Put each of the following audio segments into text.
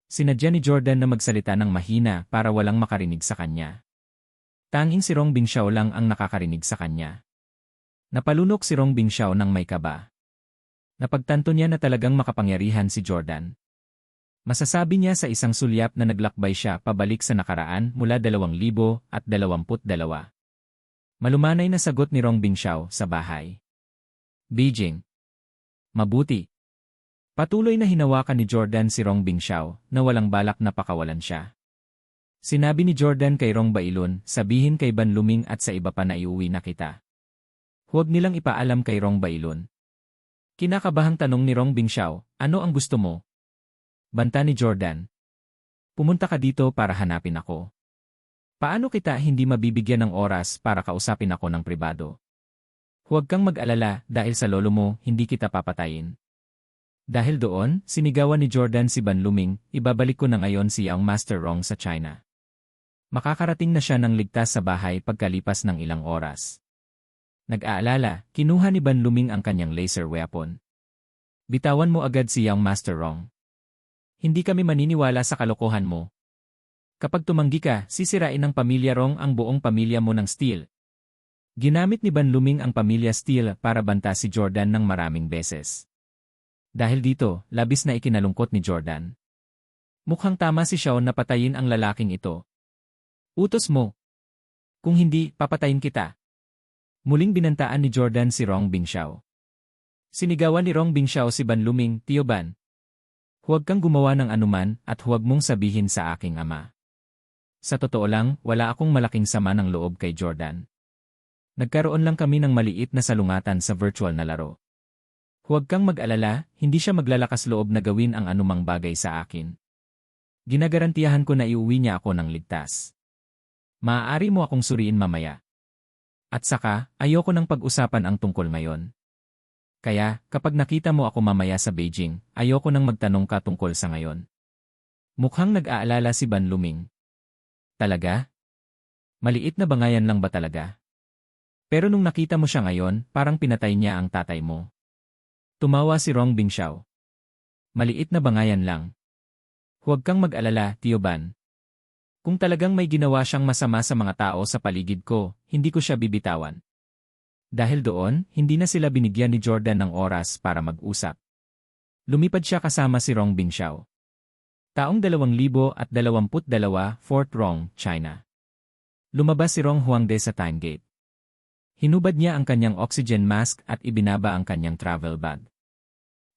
Sinadya ni Jordan na magsalita ng mahina para walang makarinig sa kanya. Tanging si Rong Bingxiao lang ang nakakarinig sa kanya. Napalunok si Rong Bingxiao ng may kaba. Napagtanto niya na talagang makapangyarihan si Jordan. Masasabi niya sa isang sulyap na naglakbay siya pabalik sa nakaraan mula 2022. Malumanay na sagot ni Rong Bingxiao sa bahay. Beijing. Mabuti. Patuloy na hinawakan ni Jordan si Rong Bingxiao na walang balak na pakawalan siya. Sinabi ni Jordan kay Rong Bailun, sabihin kay Ban Luming at sa iba pa na iuwi na kita. Huwag nilang ipaalam kay Rong Bailun. Kinakabahang tanong ni Rong Bingxiao, ano ang gusto mo? Banta ni Jordan. Pumunta ka dito para hanapin ako. Paano kita hindi mabibigyan ng oras para kausapin ako ng pribado? Huwag kang mag-alala dahil sa lolo mo hindi kita papatayin. Dahil doon, sinigawan ni Jordan si Ban Luming, ibabalik ko na ngayon si Young Master Rong sa China. Makakarating na siya ng ligtas sa bahay pagkalipas ng ilang oras. Nag-aalala, kinuha ni Ban Luming ang kanyang laser weapon. Bitawan mo agad si Young Master Rong. Hindi kami maniniwala sa kalokohan mo. Kapag tumanggi ka, sisirain ng pamilya Rong ang buong pamilya mo ng Steel. Ginamit ni Ban Luming ang pamilya Steel para banta si Jordan ng maraming beses. Dahil dito, labis na ikinalungkot ni Jordan. Mukhang tama si Xiao na patayin ang lalaking ito. Utos mo. Kung hindi, papatayin kita. Muling binantaan ni Jordan si Rong Bingxiao. Sinigawan ni Rong Bingxiao si Ban Luming, Tio Ban. Huwag kang gumawa ng anuman at huwag mong sabihin sa aking ama. Sa totoo lang, wala akong malaking sama ng loob kay Jordan. Nagkaroon lang kami ng maliit na salungatan sa virtual na laro. Huwag kang mag-alala, hindi siya maglalakas loob na gawin ang anumang bagay sa akin. Ginagarantiyahan ko na iuwi niya ako ng ligtas. Maaari mo akong suriin mamaya. At saka, ayoko nang pag-usapan ang tungkol ngayon. Kaya, kapag nakita mo ako mamaya sa Beijing, ayoko nang magtanong ka tungkol sa ngayon. Mukhang nag-aalala si Ban Luming. Talaga? Maliit na bangayan lang ba talaga? Pero nung nakita mo siya ngayon, parang pinatay niya ang tatay mo. Tumawa si Rong Bingxiao. Maliit na bangayan lang. Huwag kang mag-alala, Tio Ban. Kung talagang may ginawa siyang masama sa mga tao sa paligid ko, hindi ko siya bibitawan. Dahil doon, hindi na sila binigyan ni Jordan ng oras para mag-usap. Lumipad siya kasama si Rong Bingxiao. Taong 2022, Fort Rong, China. Lumabas si Rong Huangde sa time gate. Hinubad niya ang kanyang oxygen mask at ibinaba ang kanyang travel bag.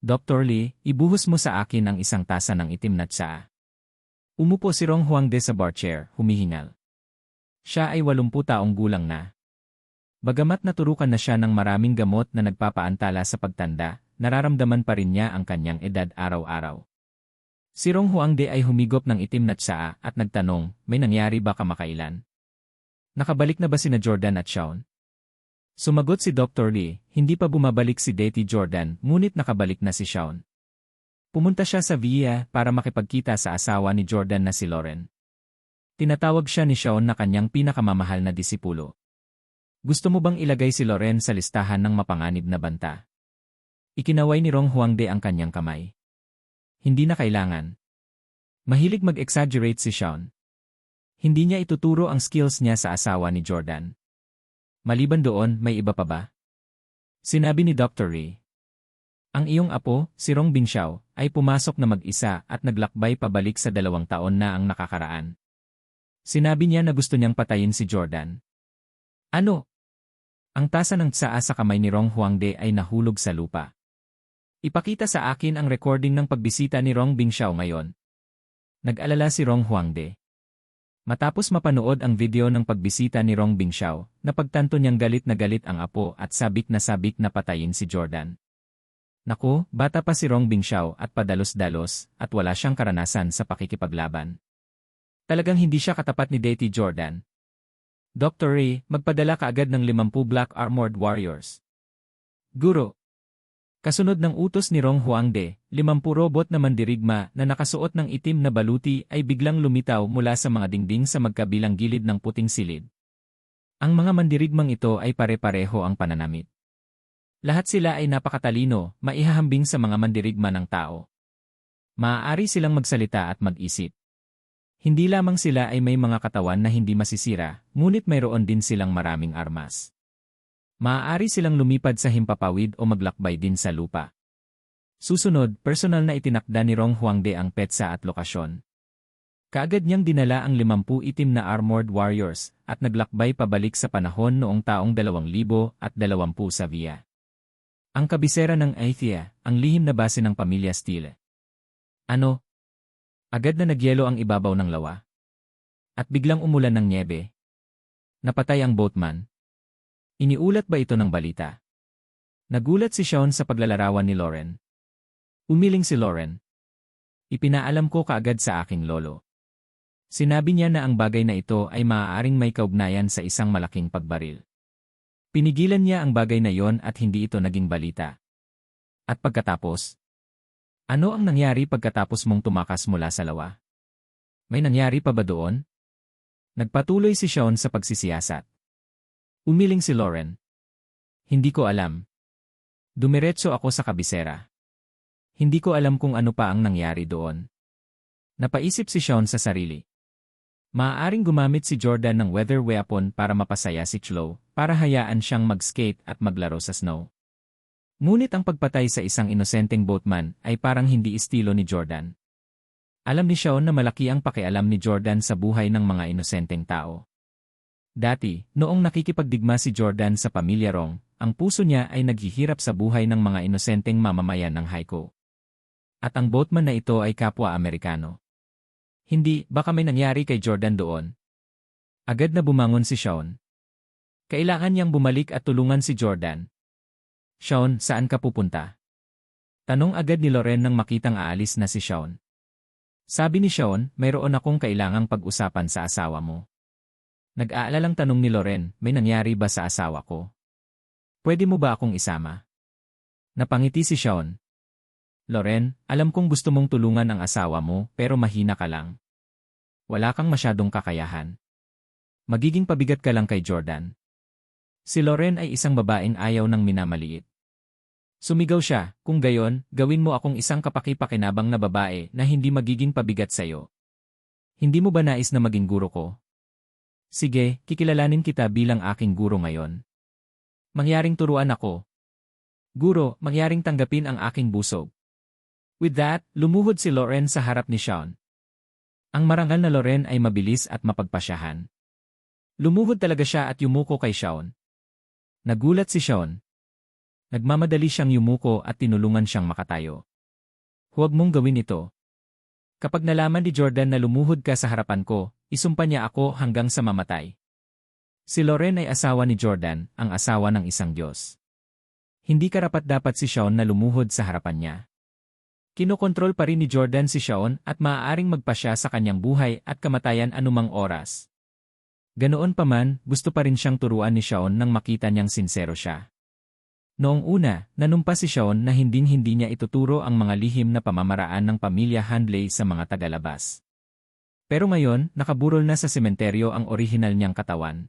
Dr. Lee, ibuhos mo sa akin ang isang tasa ng itim na tsaa. Umupo si Rong Huangde sa bar chair, humihingal. Siya ay 80 taong gulang na. Bagamat naturukan na siya ng maraming gamot na nagpapaantala sa pagtanda, nararamdaman pa rin niya ang kanyang edad araw-araw. Si Rong Huangde ay humigop ng itim na tsaa at nagtanong, may nangyari ba kamakailan? Nakabalik na ba sina Jordan at Xiao? Sumagot si Dr. Lee, hindi pa bumabalik si Daty Jordan, ngunit nakabalik na si Xiao. Pumunta siya sa Villa para makipagkita sa asawa ni Jordan na si Lauren. Tinatawag siya ni Xiao na kanyang pinakamamahal na disipulo. Gusto mo bang ilagay si Lauren sa listahan ng mapanganib na banta? Ikinaway ni Rong Huangde ang kanyang kamay. Hindi na kailangan. Mahilig mag-exaggerate si Xiao. Hindi niya ituturo ang skills niya sa asawa ni Jordan. Maliban doon, may iba pa ba? Sinabi ni Dr. Lee. Ang iyong apo, si Rong Bingxiao, ay pumasok na mag-isa at naglakbay pabalik sa 2 taon na ang nakakaraan. Sinabi niya na gusto niyang patayin si Jordan. Ano? Ang tasa ng tsaa sa kamay ni Rong Huangde ay nahulog sa lupa. Ipakita sa akin ang recording ng pagbisita ni Rong Bingxiao ngayon. Nag-alala si Rong Huangde. Matapos mapanood ang video ng pagbisita ni Rong Bingxiao, napagtanto niyang galit na galit ang apo at sabik na patayin si Jordan. Naku, bata pa si Rong Bingxiao at padalos-dalos at wala siyang karanasan sa pakikipaglaban. Talagang hindi siya katapat ni Daty Jordan. Dr. Ray, magpadala ka agad ng 50 Black Armored Warriors. Guro. Kasunod ng utos ni Rong Huangde, 50 robot na mandirigma na nakasuot ng itim na baluti ay biglang lumitaw mula sa mga dingding sa magkabilang gilid ng puting silid. Ang mga mandirigmang ito ay pare-pareho ang pananamit. Lahat sila ay napakatalino, maihahambing sa mga mandirigma ng tao. Maaari silang magsalita at mag-isip. Hindi lamang sila ay may mga katawan na hindi masisira, ngunit mayroon din silang maraming armas. Maaari silang lumipad sa himpapawid o maglakbay din sa lupa. Susunod, personal na itinakda ni Rong Huangde ang petsa at lokasyon. Kaagad niyang dinala ang 50 itim na armored warriors at naglakbay pabalik sa panahon noong taong 2020 sa Via. Ang kabisera ng Aethia, ang lihim na base ng pamilya Steele. Ano? Agad na nagyelo ang ibabaw ng lawa. At biglang umulan ng nyebe. Napatay ang boatman. Iniulat ba ito ng balita? Nagulat si Sean sa paglalarawan ni Lauren. Umiling si Lauren. Ipinaalam ko kaagad sa aking lolo. Sinabi niya na ang bagay na ito ay maaaring may kaugnayan sa isang malaking pagbaril. Pinigilan niya ang bagay na yon at hindi ito naging balita. At pagkatapos? Ano ang nangyari pagkatapos mong tumakas mula sa lawa? May nangyari pa ba doon? Nagpatuloy si Sean sa pagsisiyasat. Umiling si Lauren. Hindi ko alam. Dumiretso ako sa kabisera. Hindi ko alam kung ano pa ang nangyari doon. Napaisip si Sean sa sarili. Maaaring gumamit si Jordan ng weather weapon para mapasaya si Chloe, para hayaan siyang mag-skate at maglaro sa snow. Ngunit ang pagpatay sa isang inosenteng boatman ay parang hindi estilo ni Jordan. Alam ni Sean na malaki ang pakialam ni Jordan sa buhay ng mga inosenteng tao. Dati, noong nakikipagdigma si Jordan sa pamilya Rong, ang puso niya ay naghihirap sa buhay ng mga inosenteng mamamayan ng Haikou. At ang boatman na ito ay kapwa Amerikano. Hindi, baka may nangyari kay Jordan doon. Agad na bumangon si Sean. Kailangan niyang bumalik at tulungan si Jordan. Sean, saan ka pupunta? Tanong agad ni Lauren nang makitang aalis na si Sean. Sabi ni Sean, mayroon akong kailangang pag-usapan sa asawa mo. Nag-aalalang tanong ni Lauren, may nangyari ba sa asawa ko? Pwede mo ba akong isama? Napangiti si Sean. Lauren, alam kong gusto mong tulungan ang asawa mo pero mahina ka lang. Wala kang masyadong kakayahan. Magiging pabigat ka lang kay Jordan. Si Lauren ay isang babaeng ayaw ng minamaliit. Sumigaw siya, kung gayon, gawin mo akong isang kapaki-pakinabang na babae na hindi magiging pabigat sa'yo. Hindi mo ba nais na maging guro ko? Sige, kikilalanin kita bilang aking guro ngayon. Mangyaring turuan ako. Guro, mangyaring tanggapin ang aking busog. With that, lumuhod si Lauren sa harap ni Sean. Ang marangal na Lauren ay mabilis at mapagpasyahan. Lumuhod talaga siya at yumuko kay Sean. Nagulat si Sean. Nagmamadali siyang yumuko at tinulungan siyang makatayo. Huwag mong gawin ito. Kapag nalaman ni Jordan na lumuhod ka sa harapan ko, isumpa niya ako hanggang sa mamatay. Si Lauren ay asawa ni Jordan, ang asawa ng isang Diyos. Hindi karapat-dapat si Sean na lumuhod sa harapan niya. Kinokontrol pa rin ni Jordan si Sean at maaaring magpasya sa kanyang buhay at kamatayan anumang oras. Ganoon pa man, gusto pa rin siyang turuan ni Sean nang makita niyang sinsero siya. Noong una, nanumpa si Sean na hinding-hindi niya ituturo ang mga lihim na pamamaraan ng pamilya Handley sa mga tagalabas. Pero ngayon, nakaburol na sa sementeryo ang orihinal niyang katawan.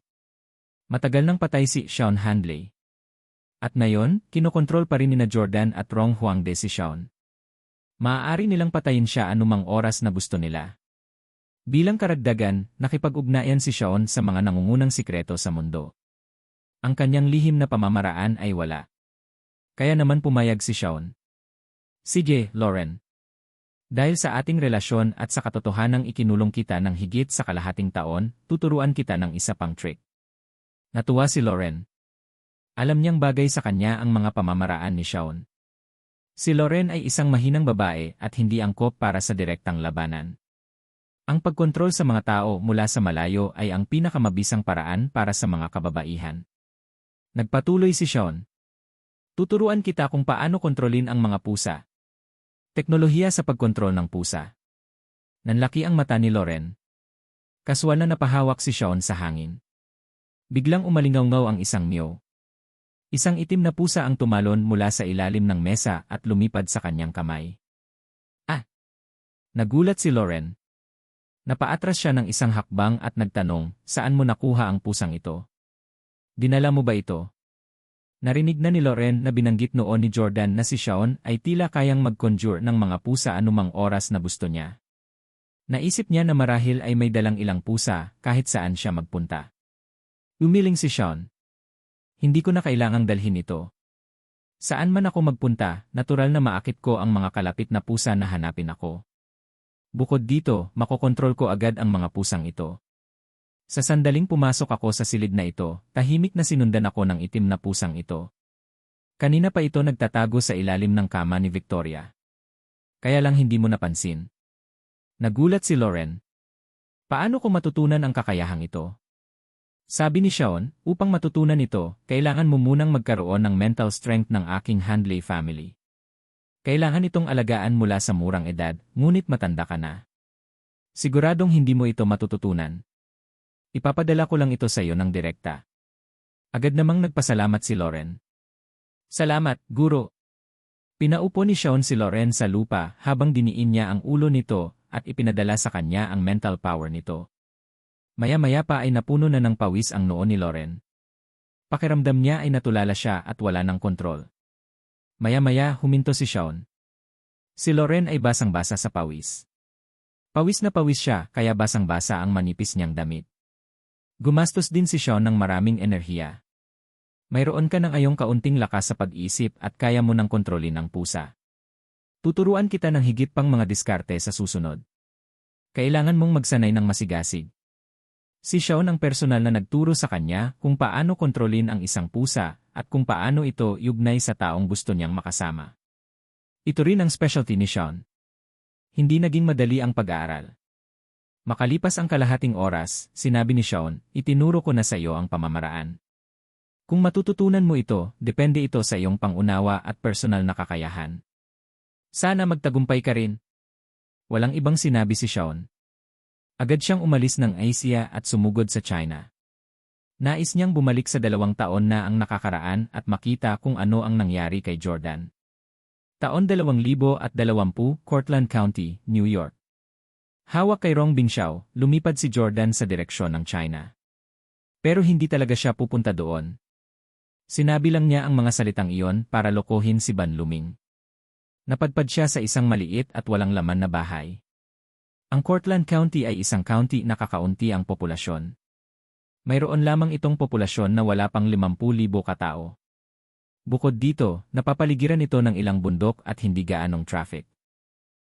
Matagal nang patay si Sean Handley. At ngayon, kinokontrol pa rin ni Jordan at Rong Huangde si Sean. Maaari nilang patayin siya anumang oras na gusto nila. Bilang karagdagan, nakipag-ugnayan si Sean sa mga nangungunang sikreto sa mundo. Ang kanyang lihim na pamamaraan ay wala. Kaya naman pumayag si Sean. Sige, Lauren. Dahil sa ating relasyon at sa katotohanang ikinulong kita ng higit sa kalahating taon, tuturuan kita ng isa pang trick. Natuwa si Lauren. Alam niyang bagay sa kanya ang mga pamamaraan ni Sean. Si Lauren ay isang mahinang babae at hindi angkop para sa direktang labanan. Ang pagkontrol sa mga tao mula sa malayo ay ang pinakamabisang paraan para sa mga kababaihan. Nagpatuloy si Sean. Tuturuan kita kung paano kontrolin ang mga pusa. Teknolohiya sa pagkontrol ng pusa. Nanlaki ang mata ni Lauren. Kaswal na napahawak si Sean sa hangin. Biglang umalingaw-ngaw ang isang meow. Isang itim na pusa ang tumalon mula sa ilalim ng mesa at lumipad sa kanyang kamay. Ah! Nagulat si Lauren. Napaatras siya ng isang hakbang at nagtanong, saan mo nakuha ang pusang ito? Dinala mo ba ito? Narinig na ni Loren na binanggit noon ni Jordan na si Shaun ay tila kayang mag-conjure ng mga pusa anumang oras na gusto niya. Naisip niya na marahil ay may dalang ilang pusa kahit saan siya magpunta. Umiling si Shaun. Hindi ko na kailangang dalhin ito. Saan man ako magpunta, natural na maakit ko ang mga kalapit na pusa na hanapin ako. Bukod dito, makokontrol ko agad ang mga pusang ito. Sa sandaling pumasok ako sa silid na ito, tahimik na sinundan ako ng itim na pusang ito. Kanina pa ito nagtatago sa ilalim ng kama ni Victoria. Kaya lang hindi mo napansin. Nagulat si Loren. Paano ko matutunan ang kakayahang ito? Sabi ni Shaun, upang matutunan ito, kailangan mo munang magkaroon ng mental strength ng aking Handley family. Kailangan itong alagaan mula sa murang edad, ngunit matanda ka na. Siguradong hindi mo ito matututunan. Ipapadala ko lang ito sa iyo ng direkta. Agad namang nagpasalamat si Loren. Salamat, guro. Pinaupo ni Shaun si Loren sa lupa habang diniin niya ang ulo nito at ipinadala sa kanya ang mental power nito. Maya-maya pa ay napuno na ng pawis ang noo ni Loren. Pakiramdam niya ay natulala siya at wala ng kontrol. Maya-maya huminto si Shaun. Si Loren ay basang-basa sa pawis. Pawis na pawis siya kaya basang-basa ang manipis niyang damit. Gumastos din si Shaun ng maraming enerhiya. Mayroon ka ng ayong kaunting lakas sa pag-iisip at kaya mo nang kontrolin ang pusa. Tuturuan kita ng higit pang mga diskarte sa susunod. Kailangan mong magsanay ng masigasig. Si Shaun ang personal na nagturo sa kanya kung paano kontrolin ang isang pusa at kung paano ito yugnay sa taong gusto niyang makasama. Ito rin ang specialty ni Shaun. Hindi naging madali ang pag-aaral. Makalipas ang kalahating oras, sinabi ni Shaun, itinuro ko na sa iyo ang pamamaraan. Kung matututunan mo ito, depende ito sa iyong pangunawa at personal na kakayahan. Sana magtagumpay ka rin. Walang ibang sinabi si Shaun. Agad siyang umalis ng Asia at sumugod sa China. Nais niyang bumalik sa 2 taon na ang nakakaraan at makita kung ano ang nangyari kay Jordan. Taon 2020, Cortland County, New York. Hawak kay Rong Bingxiao, lumipad si Jordan sa direksyon ng China. Pero hindi talaga siya pupunta doon. Sinabi lang niya ang mga salitang iyon para lokohin si Ban Luming. Napadpad siya sa isang maliit at walang laman na bahay. Ang Cortland County ay isang county na kakaunti ang populasyon. Mayroon lamang itong populasyon na wala pang 50,000 katao. Bukod dito, napapaligiran ito ng ilang bundok at hindi gaanong traffic.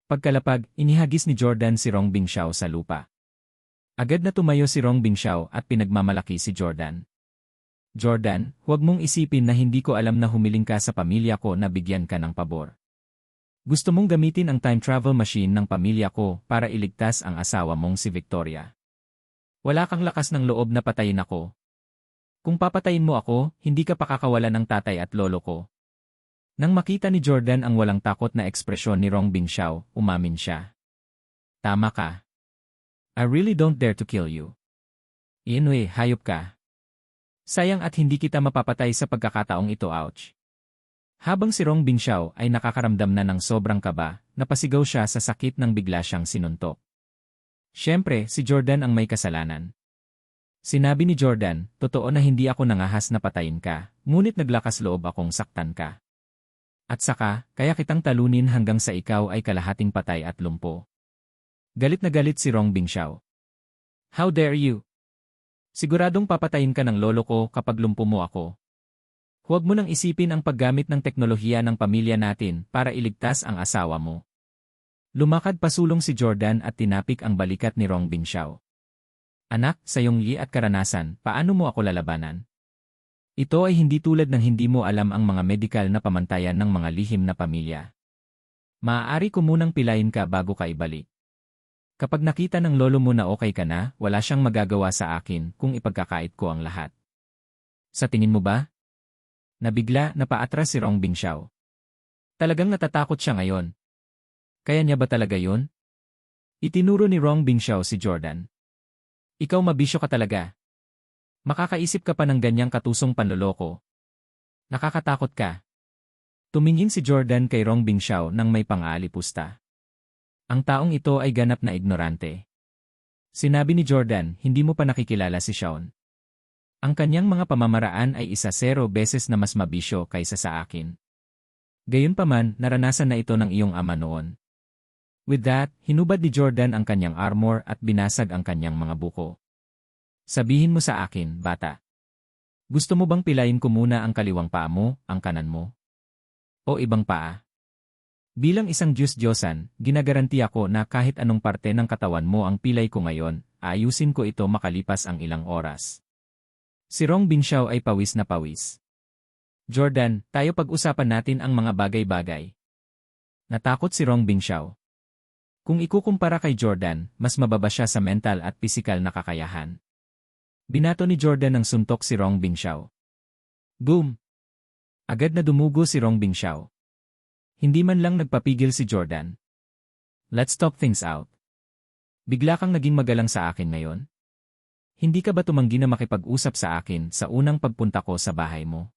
Pagkalapag, inihagis ni Jordan si Rong Bingxiao sa lupa. Agad na tumayo si Rong Bingxiao at pinagmamalaki si Jordan. Jordan, huwag mong isipin na hindi ko alam na humiling ka sa pamilya ko na bigyan ka ng pabor. Gusto mong gamitin ang time travel machine ng pamilya ko para iligtas ang asawa mong si Victoria. Wala kang lakas ng loob na patayin ako. Kung papatayin mo ako, hindi ka pakakawalan ng tatay at lolo ko. Nang makita ni Jordan ang walang takot na ekspresyon ni Rong Bingxiao, umamin siya. Tama ka. I really don't dare to kill you. Inwe, hayop ka. Sayang at hindi kita mapapatay sa pagkakataong ito, ouch. Habang si Rong Bingxiao ay nakakaramdam na ng sobrang kaba, napasigaw siya sa sakit nang bigla siyang sinuntok. Siyempre, si Jordan ang may kasalanan. Sinabi ni Jordan, totoo na hindi ako nangahas na patayin ka, ngunit naglakas loob akong saktan ka. At saka, kaya kitang talunin hanggang sa ikaw ay kalahating patay at lumpo. Galit na galit si Rong Bingxiao. How dare you? Siguradong papatayin ka ng lolo ko kapag lumpo mo ako. Huwag mo nang isipin ang paggamit ng teknolohiya ng pamilya natin para iligtas ang asawa mo. Lumakad pasulong si Jordan at tinapik ang balikat ni Rong Bingxiao. Anak, sa iyong li at karanasan, paano mo ako lalabanan? Ito ay hindi tulad ng hindi mo alam ang mga medikal na pamantayan ng mga lihim na pamilya. Maaari ko munang pilayin ka bago ka ibalik. Kapag nakita ng lolo mo na okay ka na, wala siyang magagawa sa akin kung ipagkakait ko ang lahat. Sa tingin mo ba? Nabigla, napaatras si Rong Bingxiao. Talagang natatakot siya ngayon. Kaya niya ba talaga yun? Itinuro ni Rong Bingxiao si Jordan. Ikaw mabisyo ka talaga. Makakaisip ka pa ng ganyang katusong panloloko. Nakakatakot ka. Tumingin si Jordan kay Rong Bingxiao nang may pang-aalipusta. Ang taong ito ay ganap na ignorante. Sinabi ni Jordan, hindi mo pa nakikilala si Shaun. Ang kanyang mga pamamaraan ay 1,000 beses na mas mabisyo kaysa sa akin. Gayunpaman, naranasan na ito ng iyong ama noon. With that, hinubad ni Jordan ang kanyang armor at binasag ang kanyang mga buko. Sabihin mo sa akin, bata. Gusto mo bang pilayin ko muna ang kaliwang paa mo, ang kanan mo? O ibang paa? Bilang isang Diyos-Diyosan, ginagaranti ako na kahit anong parte ng katawan mo ang pilay ko ngayon, ayusin ko ito makalipas ang ilang oras. Si Rong Bingxiao ay pawis na pawis. Jordan, tayo pag-usapan natin ang mga bagay-bagay. Natakot si Rong Bingxiao. Kung ikukumpara kay Jordan, mas mababa siya sa mental at pisikal na kakayahan. Binato ni Jordan ng suntok si Rong Bingxiao. Boom! Agad na dumugo si Rong Bingxiao. Hindi man lang nagpapigil si Jordan. Let's talk things out. Bigla kang naging magalang sa akin ngayon? Hindi ka ba tumanggi na makipag-usap sa akin sa unang pagpunta ko sa bahay mo?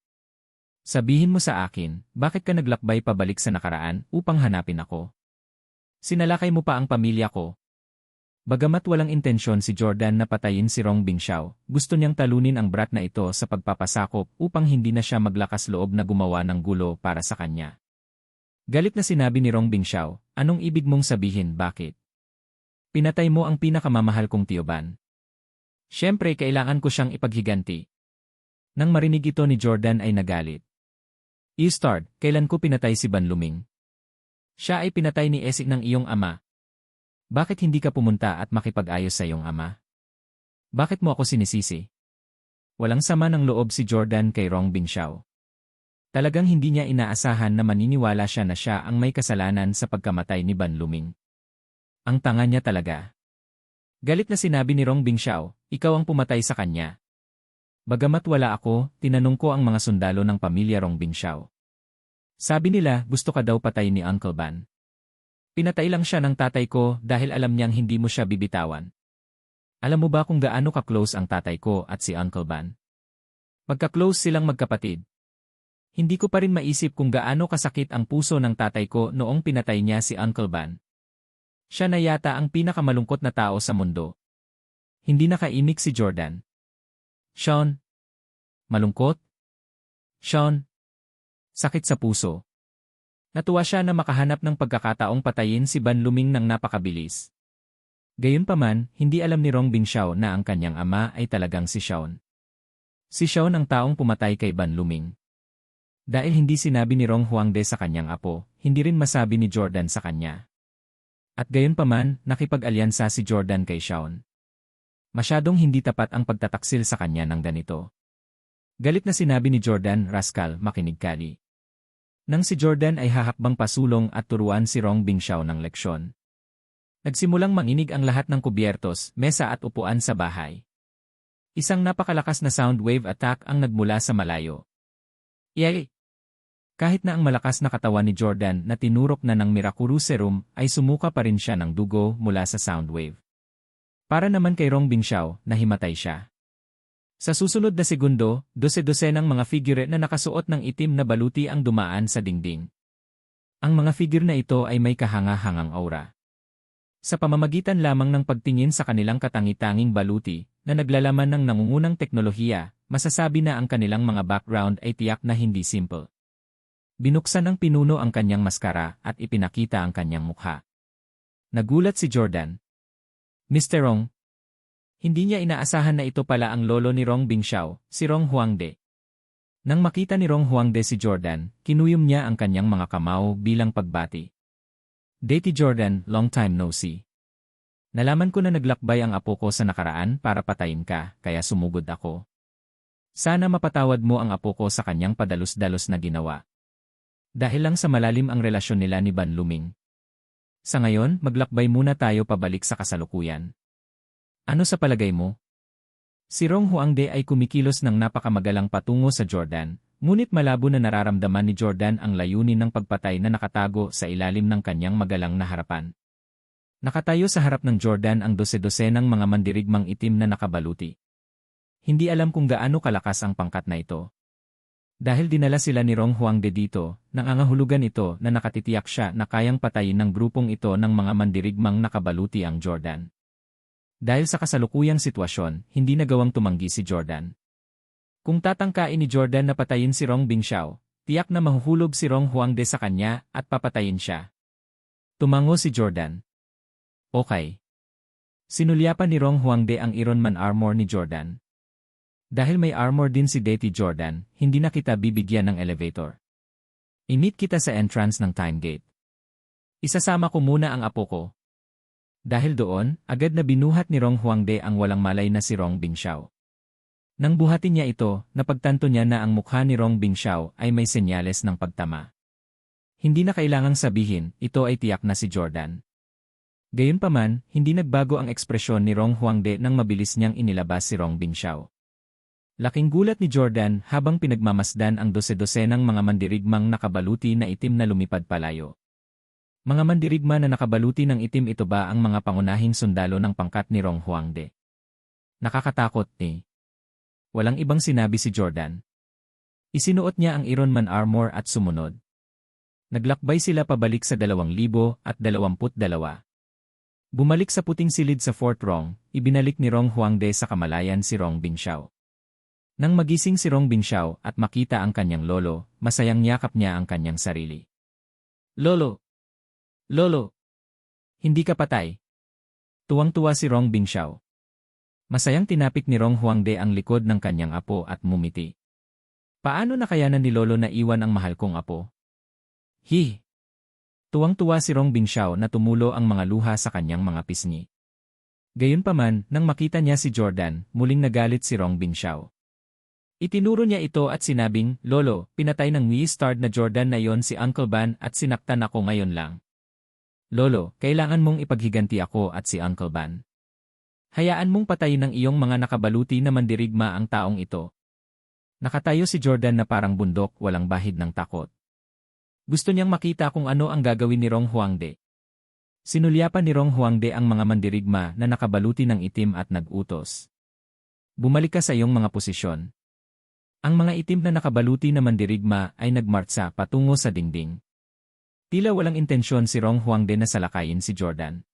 Sabihin mo sa akin, bakit ka naglakbay pabalik sa nakaraan upang hanapin ako? Sinalakay mo pa ang pamilya ko. Bagamat walang intensyon si Jordan na patayin si Rong Bingxiao, gusto niyang talunin ang brat na ito sa pagpapasakop upang hindi na siya maglakas loob na gumawa ng gulo para sa kanya. Galit na sinabi ni Rong Bingxiao, anong ibig mong sabihin bakit? Pinatay mo ang pinakamamahal kong tiyoban. Siyempre kailangan ko siyang ipaghiganti. Nang marinig ito ni Jordan ay nagalit. Eastard, kailan ko pinatay si Ban Luming? Siya ay pinatay ni Esik ng iyong ama. Bakit hindi ka pumunta at makipag-ayos sa iyong ama? Bakit mo ako sinisisi? Walang sama ng loob si Jordan kay Rong Bingxiao. Talagang hindi niya inaasahan na maniniwala siya na siya ang may kasalanan sa pagkamatay ni Ban Luming. Ang tanga niya talaga. Galit na sinabi ni Rong Bingxiao, ikaw ang pumatay sa kanya. Bagamat wala ako, tinanong ko ang mga sundalo ng pamilya Rong Bingxiao. Sabi nila, gusto ka daw patay ni Uncle Ban. Pinatay lang siya ng tatay ko dahil alam niyang hindi mo siya bibitawan. Alam mo ba kung gaano ka-close ang tatay ko at si Uncle Ban? Magka-close silang magkapatid. Hindi ko pa rin maisip kung gaano kasakit ang puso ng tatay ko noong pinatay niya si Uncle Ban. Siya na yata ang pinakamalungkot na tao sa mundo. Hindi nakaimik si Jordan. Sean. Malungkot? Sean. Sakit sa puso. Natuwa siya na makahanap ng pagkakataong patayin si Ban Luming ng napakabilis. Gayunpaman, hindi alam ni Rong Bingxiao na ang kanyang ama ay talagang si Sean. Si Sean ang taong pumatay kay Ban Luming. Dahil hindi sinabi ni Rong Huangde sa kanyang apo, hindi rin masabi ni Jordan sa kanya. At gayunpaman, nakipag-alyansa si Jordan kay Sean. Masyadong hindi tapat ang pagtataksil sa kanya ng ganito. Galit na sinabi ni Jordan, Rascal, makinig kali. Nang si Jordan ay hahakbang pasulong at turuan si Rong Bingxiao ng leksyon. Nagsimulang manginig ang lahat ng kubyertos, mesa at upuan sa bahay. Isang napakalakas na sound wave attack ang nagmula sa malayo. Yay! Kahit na ang malakas na katawan ni Jordan na tinurok na ng Mirakuru Serum ay sumuka pa rin siya ng dugo mula sa sound wave. Para naman kay Rong Bingxiao, nahimatay siya. Sa susunod na segundo, dose-dosenang mga figure na nakasuot ng itim na baluti ang dumaan sa dingding. Ang mga figure na ito ay may kahanga-hangang aura. Sa pamamagitan lamang ng pagtingin sa kanilang katangi-tanging baluti na naglalaman ng nangungunang teknolohiya, masasabi na ang kanilang mga background ay tiyak na hindi simple. Binuksan ng pinuno ang kanyang maskara at ipinakita ang kanyang mukha. Nagulat si Jordan. Mr. Rong. Hindi niya inaasahan na ito pala ang lolo ni Rong Bingxiao, si Rong Huangde. Nang makita ni Rong Huangde si Jordan, kinuyom niya ang kanyang mga kamao bilang pagbati. Dati Jordan, long time no see. Nalaman ko na naglakbay ang apo ko sa nakaraan para patayin ka, kaya sumugod ako. Sana mapatawad mo ang apo ko sa kanyang padalos-dalos na ginawa. Dahil lang sa malalim ang relasyon nila ni Ban Luming. Sa ngayon, maglakbay muna tayo pabalik sa kasalukuyan. Ano sa palagay mo? Si Rong Huangde ay kumikilos ng napakamagalang patungo sa Jordan, ngunit malabo na nararamdaman ni Jordan ang layunin ng pagpatay na nakatago sa ilalim ng kanyang magalang na harapan. Nakatayo sa harap ng Jordan ang dose-dosenang mga mandirigmang itim na nakabaluti. Hindi alam kung gaano kalakas ang pangkat na ito. Dahil dinala sila ni Rong Huangde dito, nangangahulugan ito na nakatitiyak siya na kayang patayin ng grupong ito ng mga mandirigmang nakabaluti ang Jordan. Dahil sa kasalukuyang sitwasyon, hindi nagawang tumanggi si Jordan. Kung tatangkain ni Jordan na patayin si Rong Bingxiao, tiyak na mahuhulog si Rong Huangde sa kanya at papatayin siya. Tumango si Jordan. Okay. Sinulyapan ni Rong Huangde ang Iron Man armor ni Jordan. Dahil may armor din si Daty Jordan, hindi na kita bibigyan ng elevator. I-meet kita sa entrance ng time gate. Isasama ko muna ang apo ko. Dahil doon, agad na binuhat ni Rong Huangde ang walang malay na si Rong Bingxiao. Nang buhatin niya ito, napagtanto niya na ang mukha ni Rong Bingxiao ay may senyales ng pagtama. Hindi na kailangang sabihin, ito ay tiyak na si Jordan. Gayunpaman, hindi nagbago ang ekspresyon ni Rong Huangde nang mabilis niyang inilabas si Rong Bingxiao. Laking gulat ni Jordan habang pinagmamasdan ang dose-dosenang mga mandirigmang nakabaluti na itim na lumipad palayo. Mga mandirigma na nakabaluti ng itim, ito ba ang mga pangunahing sundalo ng pangkat ni Rong Huangde? Nakakatakot eh. Walang ibang sinabi si Jordan. Isinuot niya ang Iron Man armor at sumunod. Naglakbay sila pabalik sa 2022. Bumalik sa puting silid sa Fort Rong, ibinalik ni Rong Huangde sa kamalayan si Rong Bingxiao. Nang magising si Rong Bingxiao at makita ang kanyang lolo, masayang yakap niya ang kanyang sarili. Lolo! Lolo! Hindi ka patay. Tuwang-tuwa si Rong Bingxiao. Masayang tinapik ni Rong Huangde ang likod ng kanyang apo at mumiti. Paano nakayanan ni Lolo na iwan ang mahal kong apo? Hi! Tuwang-tuwa si Rong Bingxiao na tumulo ang mga luha sa kanyang mga pisngi. Gayunpaman, nang makita niya si Jordan, muling nagalit si Rong Bingxiao. Itinuro niya ito at sinabing, Lolo, pinatay ng Wii-starred na Jordan na yon si Uncle Ban at sinaktan ako ngayon lang. Lolo, kailangan mong ipaghiganti ako at si Uncle Ban. Hayaan mong patayin ng iyong mga nakabaluti na mandirigma ang taong ito. Nakatayo si Jordan na parang bundok, walang bahid ng takot. Gusto niyang makita kung ano ang gagawin ni Rong Huangde. Sinulyapan ni Rong Huangde ang mga mandirigma na nakabaluti ng itim at nag-utos. Bumalik ka sa iyong mga posisyon. Ang mga itim na nakabaluti na mandirigma ay nagmartsa patungo sa dingding. Tila walang intensyon si Rong Huangde na salakayin si Jordan.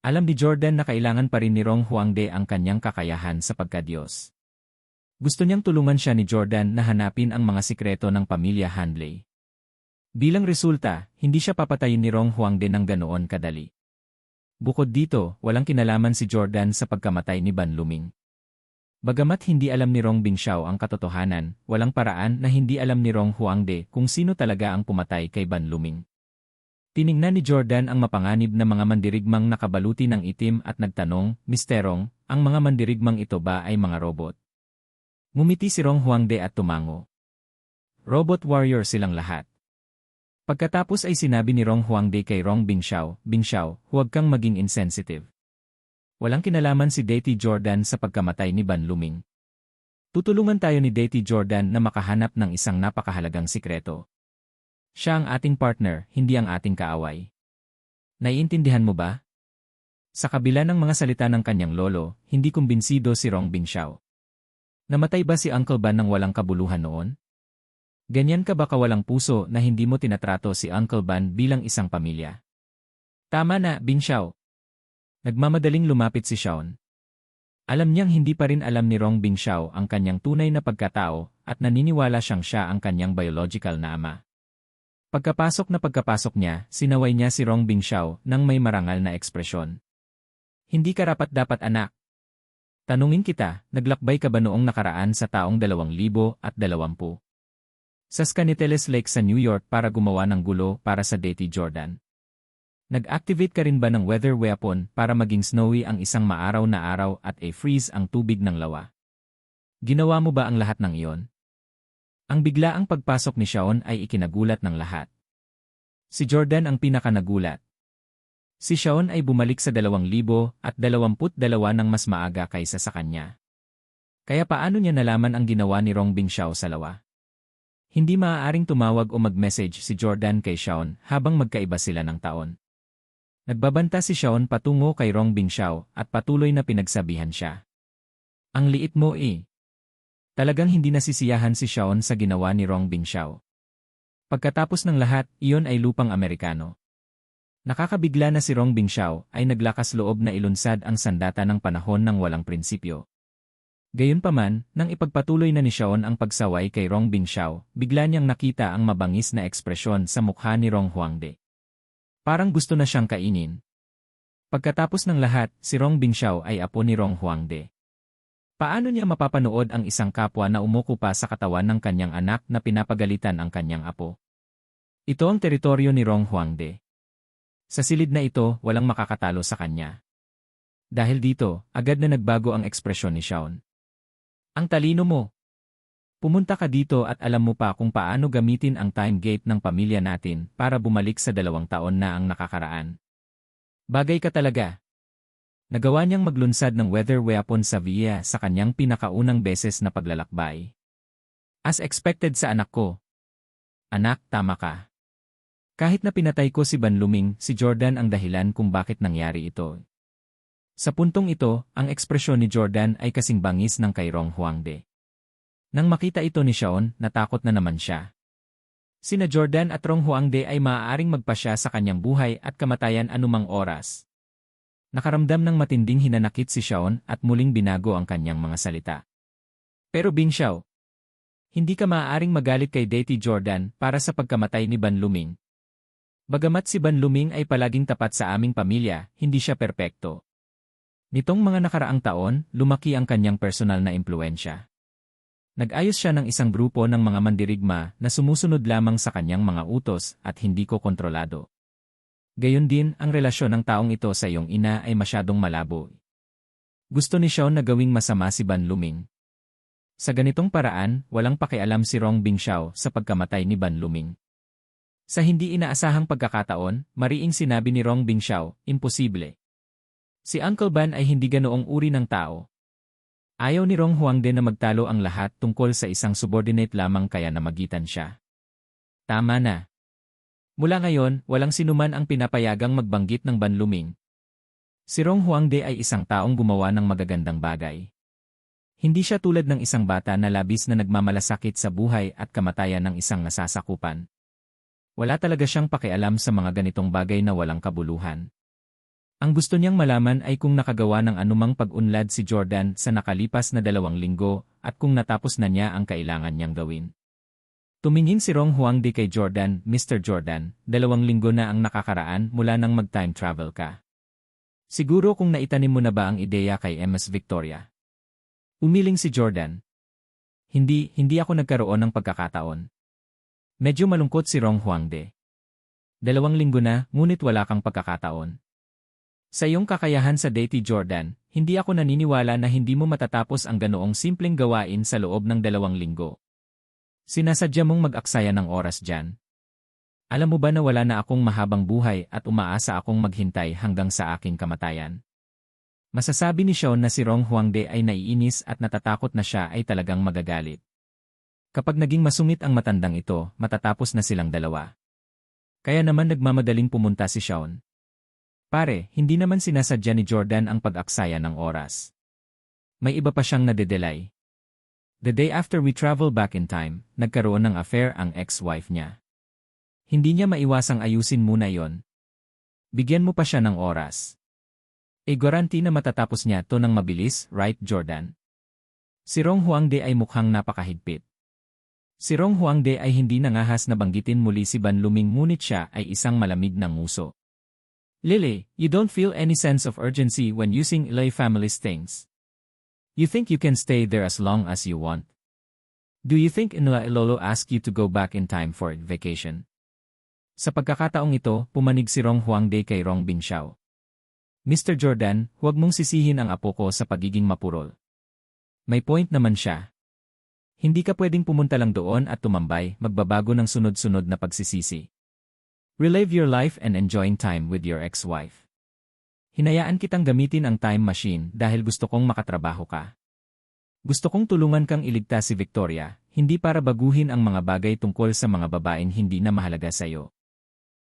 Alam ni Jordan na kailangan pa rin ni Rong Huangde ang kanyang kakayahan sa pagkadiyos. Gusto niyang tulungan siya ni Jordan na hanapin ang mga sikreto ng pamilya Handley. Bilang resulta, hindi siya papatayin ni Rong Huangde ng ganoon kadali. Bukod dito, walang kinalaman si Jordan sa pagkamatay ni Ban Luming. Bagamat hindi alam ni Rong Bingxiao ang katotohanan, walang paraan na hindi alam ni Rong Huangde kung sino talaga ang pumatay kay Ban Luming. Tiningnan ni Jordan ang mapanganib na mga mandirigmang nakabaluti ng itim at nagtanong, Misterong, ang mga mandirigmang ito ba ay mga robot? Ngumiti si Rong Huangde at tumango. Robot warrior silang lahat. Pagkatapos ay sinabi ni Rong Huangde kay Rong Bingxiao, Bingxiao, huwag kang maging insensitive. Walang kinalaman si Daty Jordan sa pagkamatay ni Ban Luming. Tutulungan tayo ni Daty Jordan na makahanap ng isang napakahalagang sikreto. Siya ang ating partner, hindi ang ating kaaway. Naiintindihan mo ba? Sa kabila ng mga salita ng kanyang lolo, hindi kumbinsido si Rong Bingxiao. Namatay ba si Uncle Ban nang walang kabuluhan noon? Ganyan ka ba kawalang puso na hindi mo tinatrato si Uncle Ban bilang isang pamilya? Tama na, Bingxiao. Nagmamadaling lumapit si Xiaon. Alam niyang hindi pa rin alam ni Rong Bingxiao ang kanyang tunay na pagkatao at naniniwala siyang siya ang kanyang biological na ama. Pagkapasok niya, sinaway niya si Rong Bingxiao nang may marangal na ekspresyon. Hindi karapat-dapat anak. Tanungin kita, naglakbay ka ba noong nakaraan sa taong 2020? Sa Scaniteles Lake sa New York para gumawa ng gulo para sa Daty Jordan? Nag-activate ka rin ba ng weather weapon para maging snowy ang isang maaraw na araw at freeze ang tubig ng lawa? Ginawa mo ba ang lahat ng iyon? Ang biglaang pagpasok ni Xiaon ay ikinagulat ng lahat. Si Jordan ang pinakanagulat. Si Xiaon ay bumalik sa 2022 nang mas maaga kaysa sa kanya. Kaya paano niya nalaman ang ginawa ni Rong Bingxiao sa lawa? Hindi maaaring tumawag o mag-message si Jordan kay Xiaon habang magkaiba sila ng taon. Nagbabanta si Xiaon patungo kay Rong Bingxiao at patuloy na pinagsabihan siya. Ang liit mo eh. Talagang hindi nasisiyahan si Xiaon sa ginawa ni Rong Bingxiao. Pagkatapos ng lahat, iyon ay lupang Amerikano. Nakakabigla na si Rong Bingxiao ay naglakas loob na ilunsad ang sandata ng panahon ng walang prinsipyo. Gayunpaman, nang ipagpatuloy na ni Shaon ang pagsaway kay Rong Bingxiao, bigla niyang nakita ang mabangis na ekspresyon sa mukha ni Rong Huangde. Parang gusto na siyang kainin. Pagkatapos ng lahat, si Rong Bingxiao ay apo ni Rong Huangde. Paano niya mapapanood ang isang kapwa na umukupa sa katawan ng kanyang anak na pinapagalitan ang kanyang apo? Ito ang teritoryo ni Rong Huangde. Sa silid na ito, walang makakatalo sa kanya. Dahil dito, agad na nagbago ang ekspresyon ni Shaon. Ang talino mo! Pumunta ka dito at alam mo pa kung paano gamitin ang time gate ng pamilya natin para bumalik sa 2 taon na ang nakakaraan. Bagay ka talaga. Nagawa niyang maglunsad ng weather weapon sa Via sa kanyang pinakaunang beses na paglalakbay. As expected sa anak ko. Anak, tama ka. Kahit na pinatay ko si Banluming, si Jordan ang dahilan kung bakit nangyari ito. Sa puntong ito, ang ekspresyon ni Jordan ay kasing bangis ng kay Rong Huangde. Nang makita ito ni Shaon, natakot na naman siya. Sina Jordan at Rong Huangde ay maaaring magpasya sa kanyang buhay at kamatayan anumang oras. Nakaramdam ng matinding hinanakit si Shaon at muling binago ang kanyang mga salita. Pero Bingxiao, hindi ka maaaring magalit kay Deity Jordan para sa pagkamatay ni Banluming. Bagamat si Banluming ay palaging tapat sa aming pamilya, hindi siya perpekto. Nitong mga nakaraang taon, lumaki ang kanyang personal na impluensya. Nag-ayos siya ng isang grupo ng mga mandirigma na sumusunod lamang sa kanyang mga utos at hindi ko kontrolado. Gayon din, ang relasyon ng taong ito sa iyong ina ay masyadong malabo. Gusto ni Shaon na gawing masama si Banluming. Sa ganitong paraan, walang pakialam si Rong Bingxiao sa pagkamatay ni Banluming. Sa hindi inaasahang pagkakataon, mariing sinabi ni Rong Bingxiao, imposible. Si Uncle Ban ay hindi ganoong uri ng tao. Ayaw ni Rong Huangde na magtalo ang lahat tungkol sa isang subordinate lamang kaya namagitan siya. Tama na. Mula ngayon, walang sinuman ang pinapayagang magbanggit ng Banluming. Si Rong Huangde ay isang taong gumawa ng magagandang bagay. Hindi siya tulad ng isang bata na labis na nagmamalasakit sa buhay at kamatayan ng isang nasasakupan. Wala talaga siyang pakialam sa mga ganitong bagay na walang kabuluhan. Ang gusto niyang malaman ay kung nakagawa ng anumang pag-unlad si Jordan sa nakalipas na 2 linggo at kung natapos na niya ang kailangan niyang gawin. Tumingin si Rong Huangde kay Jordan, Mr. Jordan, 2 linggo na ang nakakaraan mula nang mag-time travel ka. Siguro kung naitanim mo na ba ang ideya kay Ms. Victoria? Umiling si Jordan. Hindi ako nagkaroon ng pagkakataon. Medyo malungkot si Rong Huangde. 2 linggo na, ngunit wala kang pagkakataon. Sa iyong kakayahan sa Deity Jordan, hindi ako naniniwala na hindi mo matatapos ang ganoong simpleng gawain sa loob ng 2 linggo. Sinasadya mong mag-aksaya ng oras dyan. Alam mo ba na wala na akong mahabang buhay at umaasa akong maghintay hanggang sa aking kamatayan? Masasabi ni Shaon na si Rong Huangde ay naiinis at natatakot na siya ay talagang magagalit. Kapag naging masungit ang matandang ito, matatapos na silang dalawa. Kaya naman nagmamadaling pumunta si Shaon. Pare, hindi naman sinasadya ni Jordan ang pag-aksaya ng oras. May iba pa siyang nadedelay. The day after we travel back in time, nagkaroon ng affair ang ex-wife niya. Hindi niya maiwasang ayusin muna yon. Bigyan mo pa siya ng oras. Guarantee na matatapos niya to ng mabilis, right Jordan? Si Rong Huangde ay mukhang napakahigpit. Si Rong Huangde ay hindi nangahas na banggitin muli si Banluming ngunit siya ay isang malamig na nguso. Lily, you don't feel any sense of urgency when using Ilay family's things. You think you can stay there as long as you want. Do you think Inula Ilolo asked you to go back in time for vacation? Sa pagkakataong ito, pumanig si Rong Huangde kay Rong Bingxiao. Mr. Jordan, huwag mong sisihin ang apo ko sa pagiging mapurol. May point naman siya. Hindi ka pwedeng pumunta lang doon at tumambay, magbabago ng sunod-sunod na pagsisisi. Relive your life and enjoying time with your ex-wife. Hinayaan kitang gamitin ang time machine dahil gusto kong makatrabaho ka. Gusto kong tulungan kang iligtas si Victoria, hindi para baguhin ang mga bagay tungkol sa mga babaeng hindi na mahalaga sa iyo.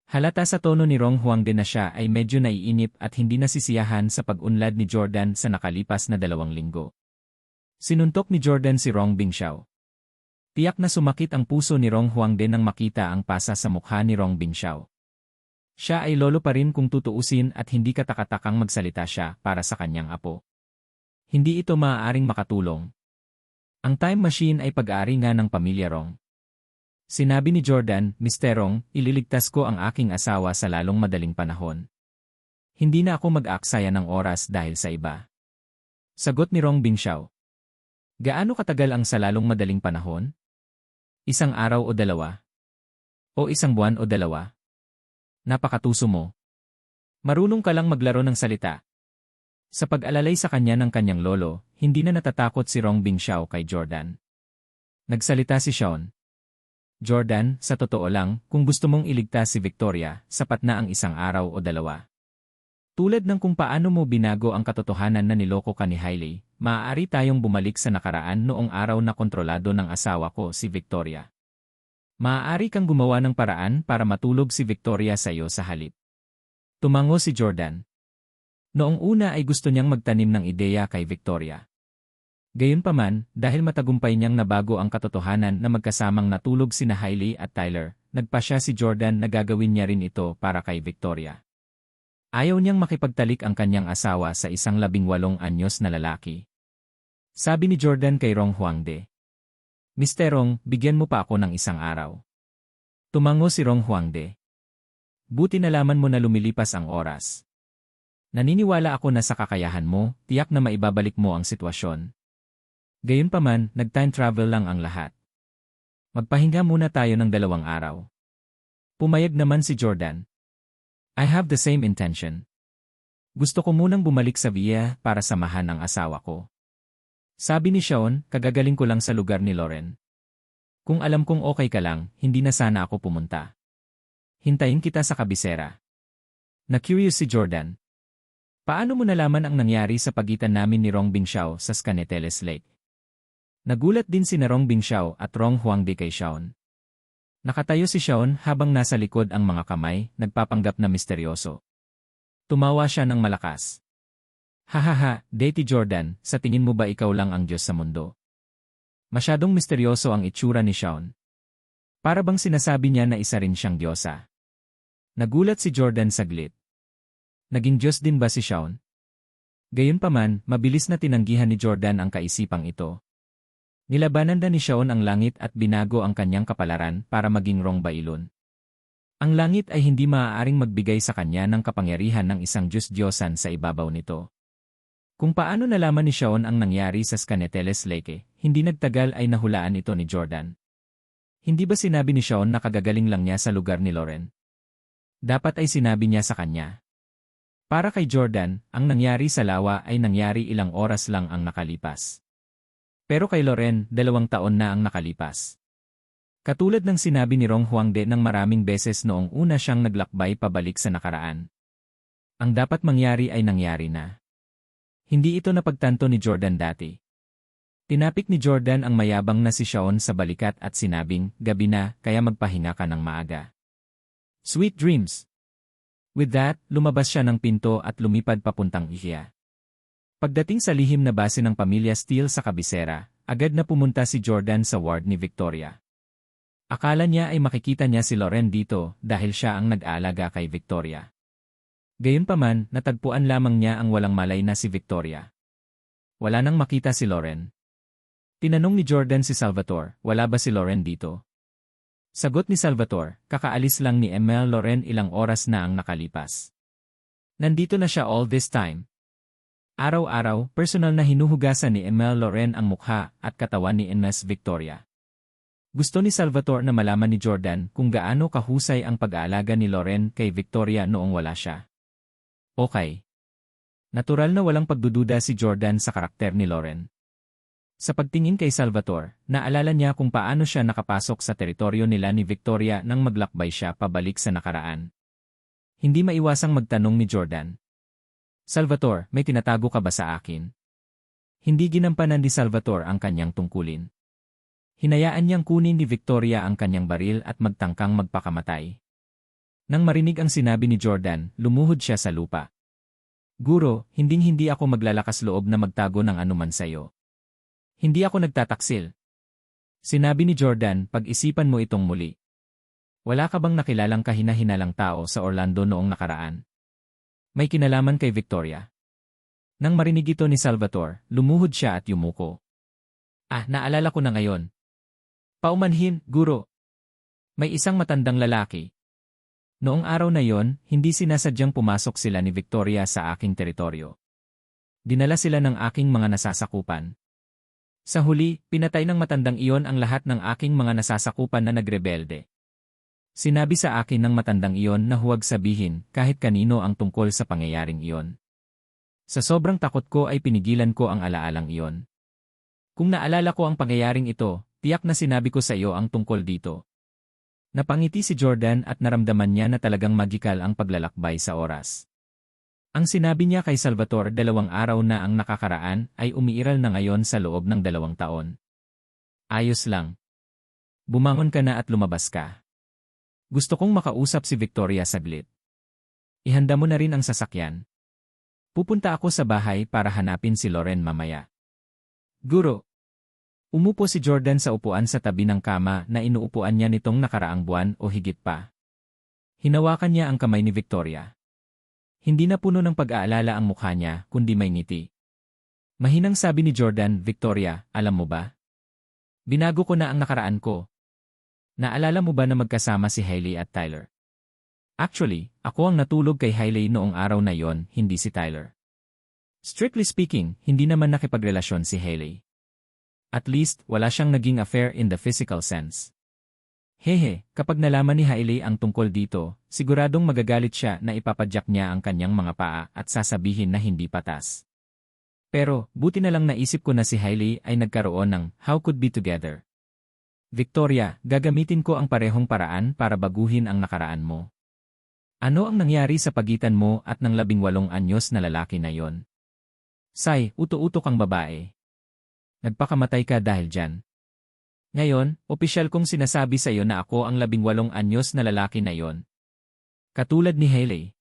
Halata sa tono ni Rong Huangde na siya ay medyo naiinip at hindi nasisiyahan sa pag-unlad ni Jordan sa nakalipas na 2 linggo. Sinuntok ni Jordan si Rong Bingxiao. Tiyak na sumakit ang puso ni Rong Huangde nang makita ang pasa sa mukha ni Rong Bingxiao. Siya ay lolo pa rin kung tutuusin at hindi katakatakang magsalita siya para sa kanyang apo. Hindi ito maaaring makatulong. Ang time machine ay pag-aari nga ng pamilya Rong. Sinabi ni Jordan, Mr. Rong, ililigtas ko ang aking asawa sa lalong madaling panahon. Hindi na ako mag-aaksaya ng oras dahil sa iba. Sagot ni Rong Bingxiao. Gaano katagal ang sa lalong madaling panahon? Isang araw o dalawa? O isang buwan o dalawa? Napakatuso mo. Marunong ka lang maglaro ng salita. Sa pag-alalay sa kanya ng kanyang lolo, hindi na natatakot si Rong Bingxiao kay Jordan. Nagsalita si Sean. Jordan, sa totoo lang, kung gusto mong iligtas si Victoria, sapat na ang isang araw o dalawa. Tulad ng kung paano mo binago ang katotohanan na niloko ka ni Hailey, maaari tayong bumalik sa nakaraan noong araw na kontrolado ng asawa ko si Victoria. Maaari kang gumawa ng paraan para matulog si Victoria sa iyo sa halip. Tumango si Jordan. Noong una ay gusto niyang magtanim ng ideya kay Victoria. Gayunpaman, dahil matagumpay niyang nabago ang katotohanan na magkasamang natulog sina Hailey at Tyler, nagpasya si Jordan na gagawin niya rin ito para kay Victoria. Ayaw niyang makipagtalik ang kanyang asawa sa isang 18 anyos na lalaki. Sabi ni Jordan kay Rong Huangde. Mr. Rong, bigyan mo pa ako ng isang araw. Tumango si Rong Huangde. Buti nalaman mo na lumilipas ang oras. Naniniwala ako na sa kakayahan mo, tiyak na maibabalik mo ang sitwasyon. Gayunpaman, nag-time travel lang ang lahat. Magpahinga muna tayo ng 2 araw. Pumayag naman si Jordan. I have the same intention. Gusto ko munang bumalik sa Villa para samahan ang asawa ko. Sabi ni Sean, kagagaling ko lang sa lugar ni Lauren. Kung alam kong okay ka lang, hindi na sana ako pumunta. Hintayin kita sa kabisera. Na-curious si Jordan. Paano mo nalaman ang nangyari sa pagitan namin ni Rong Bingxiao sa Scaneteles Lake? Nagulat din si Rong Bingxiao at Rong Huangde kay Sean. Nakatayo si Sean habang nasa likod ang mga kamay, nagpapanggap na misteryoso. Tumawa siya ng malakas. Hahaha, Daty Jordan, sa tingin mo ba ikaw lang ang Diyos sa mundo? Masyadong misteryoso ang itsura ni Sean. Para bang sinasabi niya na isa rin siyang Diyosa. Nagulat si Jordan saglit. Naging Diyos din ba si Sean? Gayunpaman, mabilis na tinanggihan ni Jordan ang kaisipang ito. Nilabanan na ni Sean ang langit at binago ang kanyang kapalaran para maging Rong Bailon. Ang langit ay hindi maaaring magbigay sa kanya ng kapangyarihan ng isang Diyos-Diyosan sa ibabaw nito. Kung paano nalaman ni Sean ang nangyari sa Scaneteles Lake, hindi nagtagal ay nahulaan ito ni Jordan. Hindi ba sinabi ni Sean na kagagaling lang niya sa lugar ni Lauren? Dapat ay sinabi niya sa kanya. Para kay Jordan, ang nangyari sa lawa ay nangyari ilang oras lang ang nakalipas. Pero kay Lauren, 2 taon na ang nakalipas. Katulad ng sinabi ni Rong Huangde ng maraming beses noong una siyang naglakbay pabalik sa nakaraan. Ang dapat mangyari ay nangyari na. Hindi ito napagtanto ni Jordan dati. Tinapik ni Jordan ang mayabang na si Sean sa balikat at sinabing, gabi na, kaya magpahinga ka ng maaga. Sweet dreams! With that, lumabas siya ng pinto at lumipad papuntang Ihya. Pagdating sa lihim na base ng pamilya Steele sa kabisera, agad na pumunta si Jordan sa ward ni Victoria. Akala niya ay makikita niya si Lauren dito dahil siya ang nag-aalaga kay Victoria. Gayunpaman, natagpuan lamang niya ang walang malay na si Victoria. Wala nang makita si Lauren. Tinanong ni Jordan si Salvatore, wala ba si Lauren dito? Sagot ni Salvatore, kakaalis lang ni Emel Lauren ilang oras na ang nakalipas. Nandito na siya all this time. Araw-araw, personal na hinuhugasan ni Emel Lauren ang mukha at katawan ni Ines Victoria. Gusto ni Salvatore na malaman ni Jordan kung gaano kahusay ang pag-aalaga ni Lauren kay Victoria noong wala siya. Okay. Natural na walang pagdududa si Jordan sa karakter ni Lauren. Sa pagtingin kay Salvatore, naalala niya kung paano siya nakapasok sa teritoryo nila ni Victoria nang maglakbay siya pabalik sa nakaraan. Hindi maiwasang magtanong ni Jordan. Salvatore, may tinatago ka ba sa akin? Hindi ginampanan ni Salvatore ang kanyang tungkulin. Hinayaan niyang kunin ni Victoria ang kanyang baril at magtangkang magpakamatay. Nang marinig ang sinabi ni Jordan, lumuhod siya sa lupa. Guro, hinding-hindi ako maglalakas loob na magtago ng anuman sayo. Hindi ako nagtataksil. Sinabi ni Jordan, pag-isipan mo itong muli. Wala ka bang nakilalang kahina-hinalang tao sa Orlando noong nakaraan? May kinalaman kay Victoria. Nang marinig ito ni Salvatore, lumuhod siya at yumuko. Naalala ko na ngayon. Paumanhin, guro. May isang matandang lalaki. Noong araw na yon, hindi sinasadyang pumasok sila ni Victoria sa aking teritoryo. Dinala sila ng aking mga nasasakupan. Sa huli, pinatay ng matandang iyon ang lahat ng aking mga nasasakupan na nagrebelde. Sinabi sa akin ng matandang iyon na huwag sabihin kahit kanino ang tungkol sa pangyayaring iyon. Sa sobrang takot ko ay pinigilan ko ang alaalang iyon. Kung naalala ko ang pangyayaring ito, tiyak na sinabi ko sa iyo ang tungkol dito. Napangiti si Jordan at naramdaman niya na talagang magikal ang paglalakbay sa oras. Ang sinabi niya kay Salvatore 2 araw na ang nakakaraan ay umiiral na ngayon sa loob ng 2 taon. Ayos lang. Bumangon ka na at lumabas ka. Gusto kong makausap si Victoria saglit. Ihanda mo na rin ang sasakyan. Pupunta ako sa bahay para hanapin si Loren mamaya. Guro. Umupo si Jordan sa upuan sa tabi ng kama na inuupuan niya nitong nakaraang buwan o higit pa. Hinawakan niya ang kamay ni Victoria. Hindi na puno ng pag-aalala ang mukha niya, kundi may ngiti. Mahinang sabi ni Jordan, Victoria, alam mo ba? Binago ko na ang nakaraan ko. Naalala mo ba na magkasama si Hailey at Tyler? Actually, ako ang natulog kay Hailey noong araw na yon, hindi si Tyler. Strictly speaking, hindi naman nakipagrelasyon si Hailey. At least, wala siyang naging affair in the physical sense. Hehe, kapag nalaman ni Hailey ang tungkol dito, siguradong magagalit siya na ipapadyak niya ang kanyang mga paa at sasabihin na hindi patas. Pero, buti na lang naisip ko na si Hailey ay nagkaroon ng how could be together. Victoria, gagamitin ko ang parehong paraan para baguhin ang nakaraan mo. Ano ang nangyari sa pagitan mo at ng 18 anyos na lalaki na yon? Say, uto-uto kang babae. Nagpakamatay ka dahil dyan. Ngayon, opisyal kong sinasabi sa iyo na ako ang 18 anyos na lalaki na yon. Katulad ni Hailey.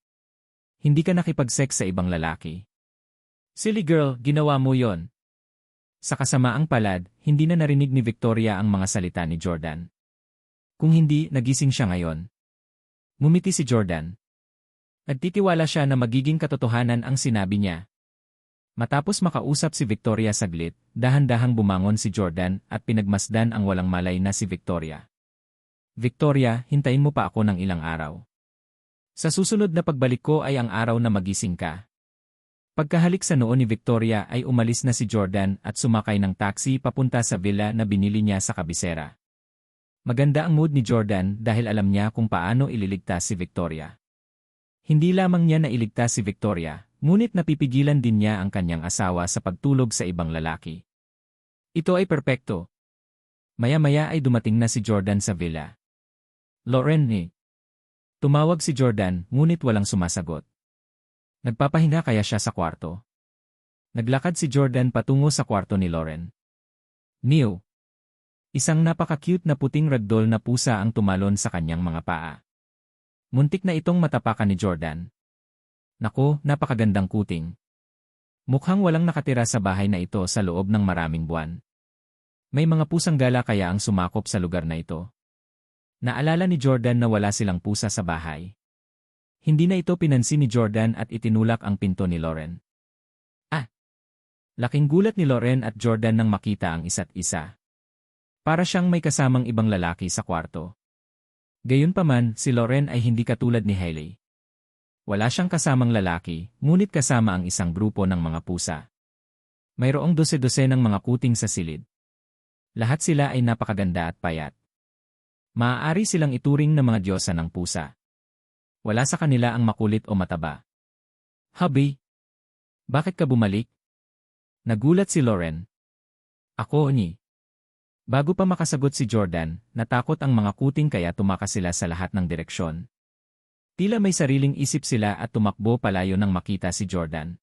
Hindi ka nakipag-sex sa ibang lalaki. Silly girl, ginawa mo yon. Sa kasamaang palad, hindi na narinig ni Victoria ang mga salita ni Jordan. Kung hindi, nagising siya ngayon. Ngumiti si Jordan. Nagtitiwala siya na magiging katotohanan ang sinabi niya. Matapos makausap si Victoria saglit, dahan-dahang bumangon si Jordan at pinagmasdan ang walang malay na si Victoria. Victoria, hintayin mo pa ako ng ilang araw. Sa susunod na pagbalik ko ay ang araw na magising ka. Pagkahalik sa noo ni Victoria ay umalis na si Jordan at sumakay ng taxi papunta sa villa na binili niya sa kabisera. Maganda ang mood ni Jordan dahil alam niya kung paano ililigtas si Victoria. Hindi lamang niya nailigtas si Victoria, ngunit napipigilan din niya ang kanyang asawa sa pagtulog sa ibang lalaki. Ito ay perpekto. Maya-maya ay dumating na si Jordan sa villa. Loren ni. Tumawag si Jordan, ngunit walang sumasagot. Nagpapahinga kaya siya sa kwarto. Naglakad si Jordan patungo sa kwarto ni Loren. Neo. Isang napaka-cute na puting ragdoll na pusa ang tumalon sa kanyang mga paa. Muntik na itong matapakan ni Jordan. Naku, napakagandang kuting. Mukhang walang nakatira sa bahay na ito sa loob ng maraming buwan. May mga pusang gala kaya ang sumakop sa lugar na ito. Naalala ni Jordan na wala silang pusa sa bahay. Hindi na ito pinansin ni Jordan at itinulak ang pinto ni Loren. Laking gulat ni Loren at Jordan nang makita ang isa't isa. Para siyang may kasamang ibang lalaki sa kwarto. Gayunpaman, si Loren ay hindi katulad ni Hailey. Wala siyang kasamang lalaki, ngunit kasama ang isang grupo ng mga pusa. Mayroong 12 ng mga kuting sa silid. Lahat sila ay napakaganda at payat. Maaari silang ituring na mga diyosa ng pusa. Wala sa kanila ang makulit o mataba. Hubby, bakit ka bumalik? Nagulat si Loren. Ako ni. Bago pa makasagot si Jordan, natakot ang mga kuting kaya tumakas sila sa lahat ng direksyon. Tila may sariling isip sila at tumakbo palayo nang makita si Jordan.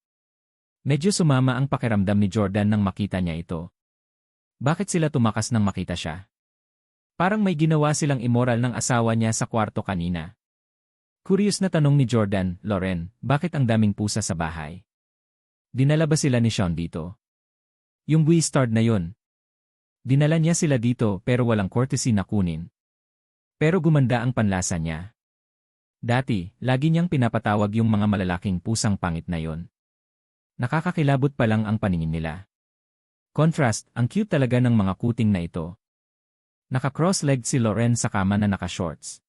Medyo sumama ang pakiramdam ni Jordan nang makita niya ito. Bakit sila tumakas nang makita siya? Parang may ginawa silang immoral ng asawa niya sa kwarto kanina. Curious na tanong ni Jordan, Loren, bakit ang daming pusa sa bahay? Dinala ba sila ni Sean dito? Yung Buistard na yun. Dinala niya sila dito pero walang courtesy na kunin. Pero gumanda ang panlasa niya. Dati, lagi niyang pinapatawag yung mga malalaking pusang pangit na yon. Nakakakilabot pa lang ang paningin nila. Contrast, ang cute talaga ng mga kuting na ito. Naka-cross-legged si Loren sa kama na naka-shorts.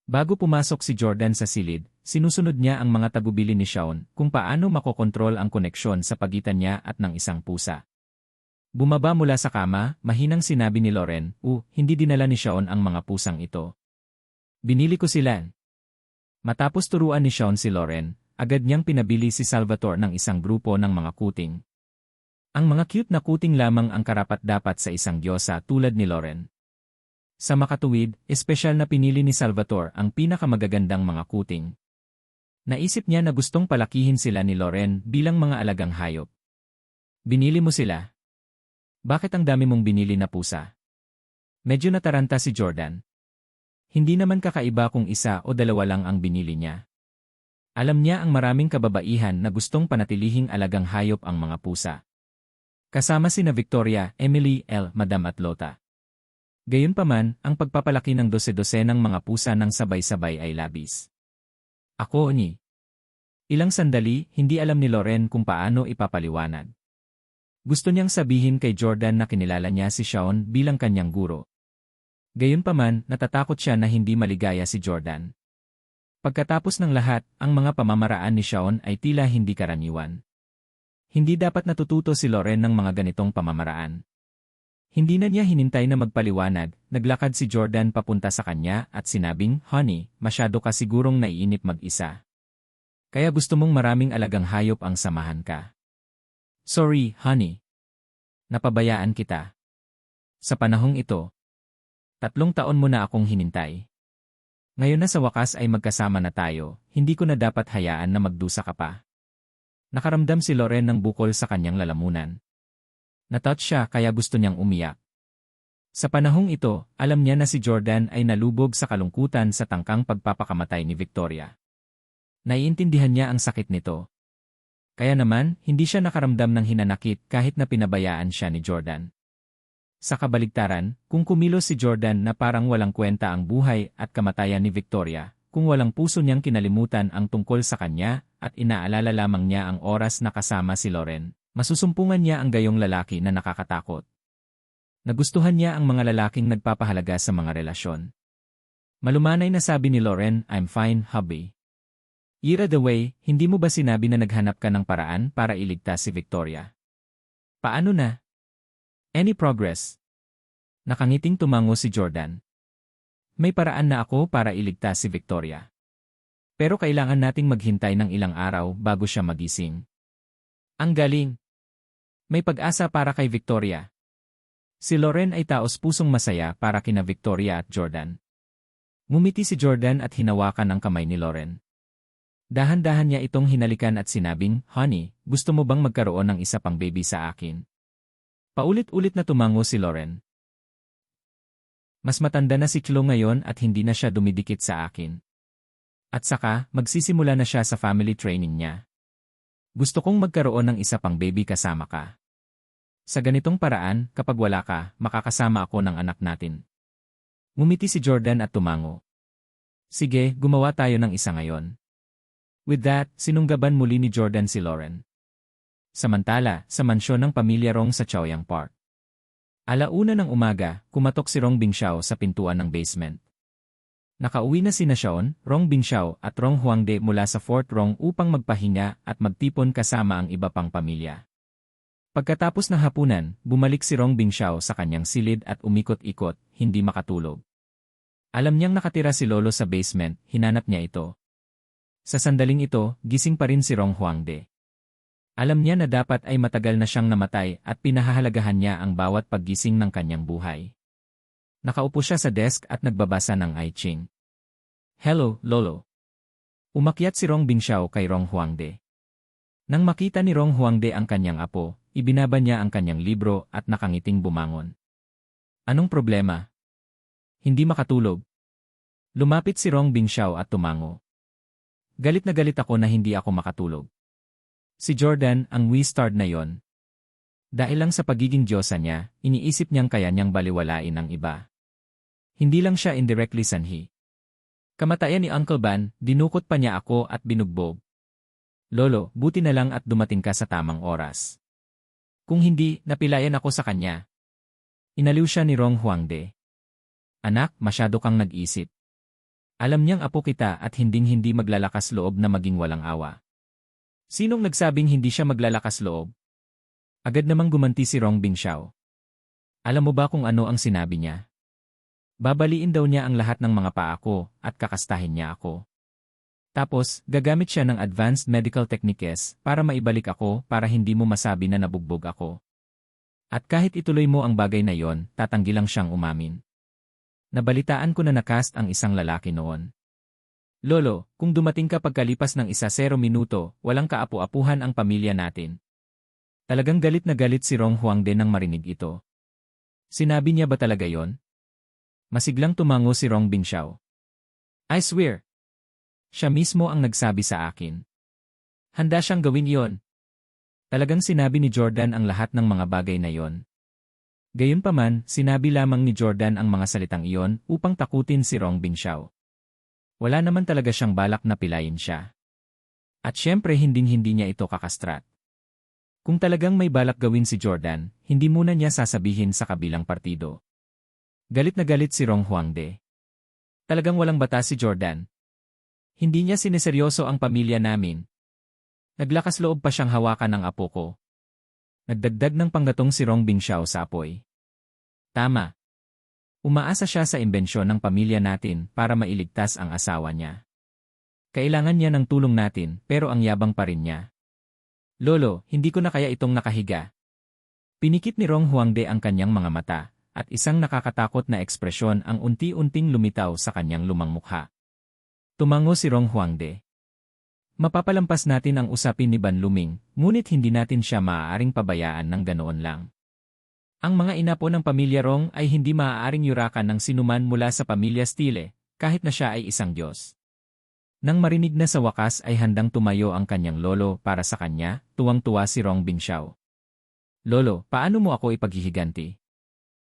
Bago pumasok si Jordan sa silid, sinusunod niya ang mga tagubili ni Shaun kung paano makokontrol ang koneksyon sa pagitan niya at ng isang pusa. Bumaba mula sa kama, mahinang sinabi ni Loren, hindi dinala ni Shaun ang mga pusang ito. Binili ko sila. Matapos turuan ni Shaun si Loren, agad niyang pinabili si Salvatore ng isang grupo ng mga kuting. Ang mga cute na kuting lamang ang karapat-dapat sa isang diyosa tulad ni Loren. Sa makatuwid, espesyal na pinili ni Salvatore ang pinakamagagandang mga kuting. Naisip niya na gustong palakihin sila ni Loren bilang mga alagang hayop. Binili mo sila? Bakit ang dami mong binili na pusa? Medyo nataranta si Jordan. Hindi naman kakaiba kung isa o dalawa lang ang binili niya. Alam niya ang maraming kababaihan na gustong panatilihing alagang hayop ang mga pusa. Kasama sina Victoria, Emily, Madam at Lota. Gayunpaman, ang pagpapalaki ng dose-dosenang mga pusa ng sabay-sabay ay labis. Ako ni. Ilang sandali, hindi alam ni Loren kung paano ipapaliwanag. Gusto niyang sabihin kay Jordan na kinilala niya si Shaun bilang kanyang guro. Gayunpaman, natatakot siya na hindi maligaya si Jordan. Pagkatapos ng lahat, ang mga pamamaraan ni Shaun ay tila hindi karaniwan. Hindi dapat natututo si Loren ng mga ganitong pamamaraan. Hindi na niya hinintay na magpaliwanag, naglakad si Jordan papunta sa kanya at sinabing, "Honey, masyado ka sigurong naiinip mag-isa. Kaya gusto mong maraming alagang hayop ang samahan ka." "Sorry, honey. Napabayaan kita. Sa panahong ito, 3 taon mo na akong hinintay. Ngayon na sa wakas ay magkasama na tayo, hindi ko na dapat hayaan na magdusa ka pa." Nakaramdam si Loren ng bukol sa kanyang lalamunan. Natouch siya kaya gusto niyang umiyak. Sa panahong ito, alam niya na si Jordan ay nalubog sa kalungkutan sa tangkang pagpapakamatay ni Victoria. Naiintindihan niya ang sakit nito. Kaya naman, hindi siya nakaramdam ng hinanakit kahit na pinabayaan siya ni Jordan. Sa kabaligtaran, kung kumilos si Jordan na parang walang kwenta ang buhay at kamatayan ni Victoria, kung walang puso niyang kinalimutan ang tungkol sa kanya at inaalala lamang niya ang oras na kasama si Loren, masusumpungan niya ang gayong lalaki na nakakatakot. Nagustuhan niya ang mga lalaking nagpapahalaga sa mga relasyon. Malumanay na sabi ni Loren, "I'm fine, hubby." "Ira the way, hindi mo ba sinabi na naghanap ka ng paraan para iligtas si Victoria? Paano na? Any progress?" Nakangiting tumango si Jordan. "May paraan na ako para iligtas si Victoria. Pero kailangan nating maghintay ng ilang araw bago siya magising." "Ang galing! May pag-asa para kay Victoria." Si Loren ay taos-pusong masaya para kina Victoria at Jordan. Ngumiti si Jordan at hinawakan ang kamay ni Loren. Dahan-dahan niya itong hinalikan at sinabing, "Honey, gusto mo bang magkaroon ng isa pang baby sa akin?" Paulit-ulit na tumango si Loren. Mas matanda na si Chloe ngayon at hindi na siya dumidikit sa akin. At saka, magsisimula na siya sa family training niya. Gusto kong magkaroon ng isa pang baby kasama ka. Sa ganitong paraan, kapag wala ka, makakasama ako ng anak natin. Ngumiti si Jordan at tumango. "Sige, gumawa tayo ng isa ngayon." With that, sinunggaban muli ni Jordan si Loren. Samantala, sa mansyon ng pamilya Rong sa Chaoyang Park. 1:00 ng umaga, kumatok si Rong Bingxiao sa pintuan ng basement. Nakauwi na sina Shaun, Rong Bingxiao at Rong Huangde mula sa Fort Rong upang magpahinga at magtipon kasama ang iba pang pamilya. Pagkatapos ng hapunan, bumalik si Rong Bingxiao sa kanyang silid at umikot-ikot, hindi makatulog. Alam niyang nakatira si Lolo sa basement, hinanap niya ito. Sa sandaling ito, gising pa rin si Rong Huangde. Alam niya na dapat ay matagal na siyang namatay at pinahahalagahan niya ang bawat paggising ng kanyang buhay. Nakaupo siya sa desk at nagbabasa ng I Ching. "Hello, Lolo." Umakyat si Rong Bingxiao kay Rong Huangde. Nang makita ni Rong Huangde ang kanyang apo, ibinaba niya ang kanyang libro at nakangiting bumangon. "Anong problema? Hindi makatulog?" Lumapit si Rong Bingxiao at tumango. "Galit na galit ako na hindi ako makatulog. Si Jordan, ang Wizard na yon. Dahil lang sa pagiging diyosa niya, iniisip niyang kaya niyang baliwalain ang iba. Hindi lang siya indirectly sanhi. Kamatayan ni Uncle Ban, dinukot pa niya ako at binugbog. Lolo, buti na lang at dumating ka sa tamang oras. Kung hindi, napilayan ako sa kanya. Inaliw siya ni Rong Huangde. Anak, masyado kang nag-isip. Alam niyang apo kita at hinding-hindi maglalakas loob na maging walang awa. Sinong nagsabing hindi siya maglalakas loob? Agad namang gumanti si Rong Bingxiao. Alam mo ba kung ano ang sinabi niya? Babaliin daw niya ang lahat ng mga paa ko at kakastahin niya ako. Tapos, gagamit siya ng advanced medical techniques para maibalik ako para hindi mo masabi na nabugbog ako. At kahit ituloy mo ang bagay na yon, tatanggi lang siyang umamin. Nabalitaan ko na nakast ang isang lalaki noon. Lolo, kung dumating ka pagkalipas ng 1-0 minuto, walang kaapu-apuhan ang pamilya natin. Talagang galit na galit si Rong Huangde nang marinig ito. Sinabi niya ba talaga yon? Masiglang tumango si Rong Bingxiao. I swear! Siya mismo ang nagsabi sa akin. Handa siyang gawin yon. Talagang sinabi ni Jordan ang lahat ng mga bagay na yon. Gayunpaman, sinabi lamang ni Jordan ang mga salitang iyon upang takutin si Rong Bingxiao. Wala naman talaga siyang balak na pilayin siya. At syempre hinding-hindi niya ito kakastrat. Kung talagang may balak gawin si Jordan, hindi muna niya sasabihin sa kabilang partido. Galit na galit si Rong Huangde. Talagang walang batas si Jordan. Hindi niya sineseryoso ang pamilya namin. Naglakas loob pa siyang hawakan ng apo ko. Nagdagdag ng panggatong si Rong Bingxiao sa apoy. Tama. Umaasa siya sa imbensyon ng pamilya natin para mailigtas ang asawa niya. Kailangan niya ng tulong natin pero ang yabang pa rin niya. Lolo, hindi ko na kaya itong nakahiga. Pinikit ni Rong Huangde ang kanyang mga mata at isang nakakatakot na ekspresyon ang unti-unting lumitaw sa kanyang lumang mukha. Tumango si Rong Huangde. Mapapalampas natin ang usapin ni Ban Luming, ngunit hindi natin siya maaaring pabayaan ng ganoon lang. Ang mga inapo ng pamilya Rong ay hindi maaaring yurakan ng sinuman mula sa pamilya Stile, kahit na siya ay isang Diyos. Nang marinig na sa wakas ay handang tumayo ang kanyang lolo para sa kanya, tuwang-tuwa si Rong Bingxiao. Lolo, paano mo ako ipaghihiganti?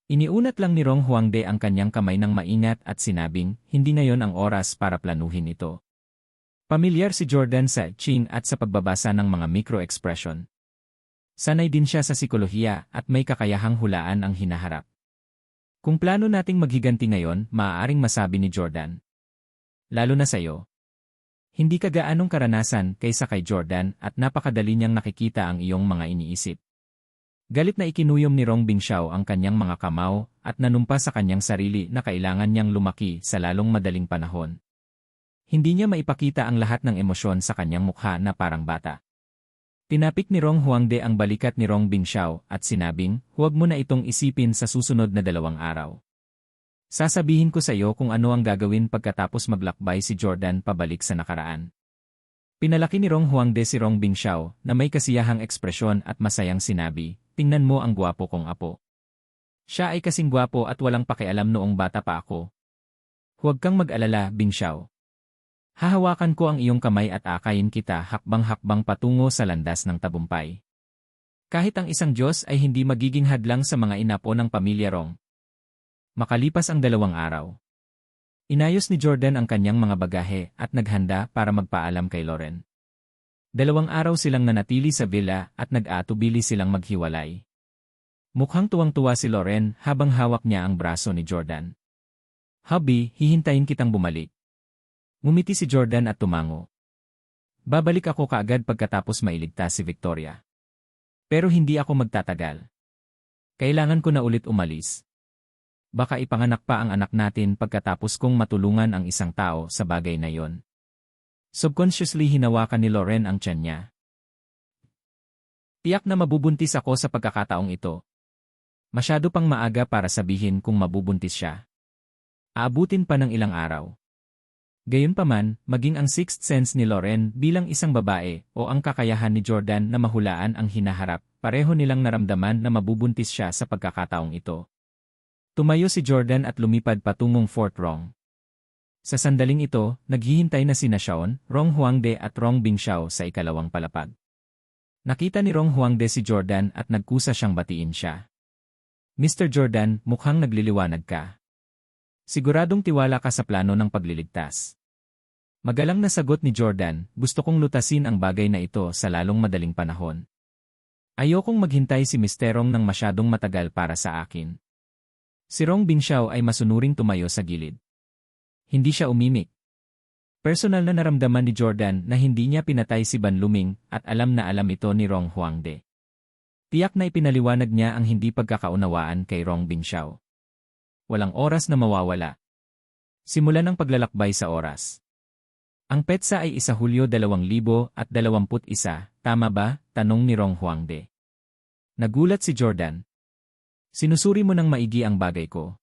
Iniunat lang ni Rong Huangde ang kanyang kamay ng maingat at sinabing, hindi na yon ang oras para planuhin ito. Pamilyar si Jordan sa Qing at sa pagbabasa ng mga micro-expression. Sanay din siya sa psikolohiya at may kakayahang hulaan ang hinaharap. Kung plano nating maghiganti ngayon, maaaring masabi ni Jordan. Lalo na sa'yo. Hindi ka gaanong karanasan kaysa kay Jordan at napakadali niyang nakikita ang iyong mga iniisip. Galit na ikinuyom ni Rong Bingxiao ang kanyang mga kamao at nanumpa sa kanyang sarili na kailangan niyang lumaki sa lalong madaling panahon. Hindi niya maipakita ang lahat ng emosyon sa kanyang mukha na parang bata. Tinapik ni Rong Huangde ang balikat ni Rong Bingxiao at sinabing, huwag mo na itong isipin sa susunod na 2 araw. Sasabihin ko sa iyo kung ano ang gagawin pagkatapos maglakbay si Jordan pabalik sa nakaraan. Pinalaki ni Rong Huangde si Rong Bingxiao na may kasiyahang ekspresyon at masayang sinabi, tingnan mo ang gwapo kong apo. Siya ay kasing gwapo at walang pakialam noong bata pa ako. Huwag kang mag-alala, Bingxiao. Hahawakan ko ang iyong kamay at akayin kita hakbang-hakbang patungo sa landas ng tabumpay. Kahit ang isang Diyos ay hindi magiging hadlang sa mga inapo ng pamilya Rong. Makalipas ang 2 araw. Inayos ni Jordan ang kanyang mga bagahe at naghanda para magpaalam kay Loren. 2 araw silang nanatili sa villa at nag-atubili silang maghiwalay. Mukhang tuwang-tuwa si Loren habang hawak niya ang braso ni Jordan. Hubby, hihintayin kitang bumalik. Ngumiti si Jordan at tumango. Babalik ako kaagad pagkatapos mailigtas si Victoria. Pero hindi ako magtatagal. Kailangan ko na ulit umalis. Baka ipanganak pa ang anak natin pagkatapos kong matulungan ang isang tao sa bagay na yon. Subconsciously hinawakan ni Loren ang tiyan niya. Tiyak na mabubuntis ako sa pagkakataong ito. Masyado pang maaga para sabihin kung mabubuntis siya. Aabutin pa ng ilang araw. Gayunpaman, maging ang sixth sense ni Loren bilang isang babae o ang kakayahan ni Jordan na mahulaan ang hinaharap, pareho nilang naramdaman na mabubuntis siya sa pagkakataong ito. Tumayo si Jordan at lumipad patungong Fort Rong. Sa sandaling ito, naghihintay na sina Shaon, Rong Huangde at Rong Bingxiao sa ikalawang palapag. Nakita ni Rong Huangde si Jordan at nagkusa siyang batiin siya. Mr. Jordan, mukhang nagliliwanag ka. Siguradong tiwala ka sa plano ng pagliligtas. Magalang na sagot ni Jordan, gusto kong lutasin ang bagay na ito sa lalong madaling panahon. Ayokong maghintay si Mr. Rong ng masyadong matagal para sa akin. Si Rong Bingxiao ay masunuring tumayo sa gilid. Hindi siya umimik. Personal na naramdaman ni Jordan na hindi niya pinatay si Ban Luming at alam na alam ito ni Rong Huangde. Tiyak na ipinaliwanag niya ang hindi pagkakaunawaan kay Rong Bingxiao. Walang oras na mawawala. Simulan ang paglalakbay sa oras. Ang petsa ay 1 Hulyo 2021, tama ba? Tanong ni Rong Huangde. Nagulat si Jordan. Sinusuri mo ng maigi ang bagay ko.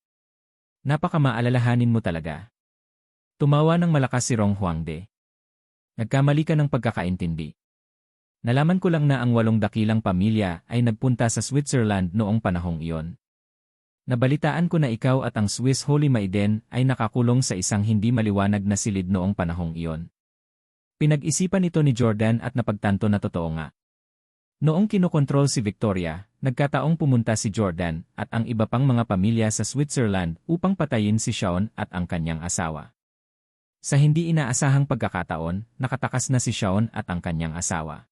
Napakamaalalahanin mo talaga. Tumawa ng malakas si Rong Huangde. Nagkamali ka ng pagkakaintindi. Nalaman ko lang na ang 8 dakilang pamilya ay nagpunta sa Switzerland noong panahong iyon. Nabalitaan ko na ikaw at ang Swiss Holy Maiden ay nakakulong sa isang hindi maliwanag na silid noong panahong iyon. Pinag-isipan ito ni Jordan at napagtanto na totoo nga. Noong kinokontrol si Victoria, nagkataong pumunta si Jordan at ang iba pang mga pamilya sa Switzerland upang patayin si Shaun at ang kanyang asawa. Sa hindi inaasahang pagkakataon, nakatakas na si Shaun at ang kanyang asawa.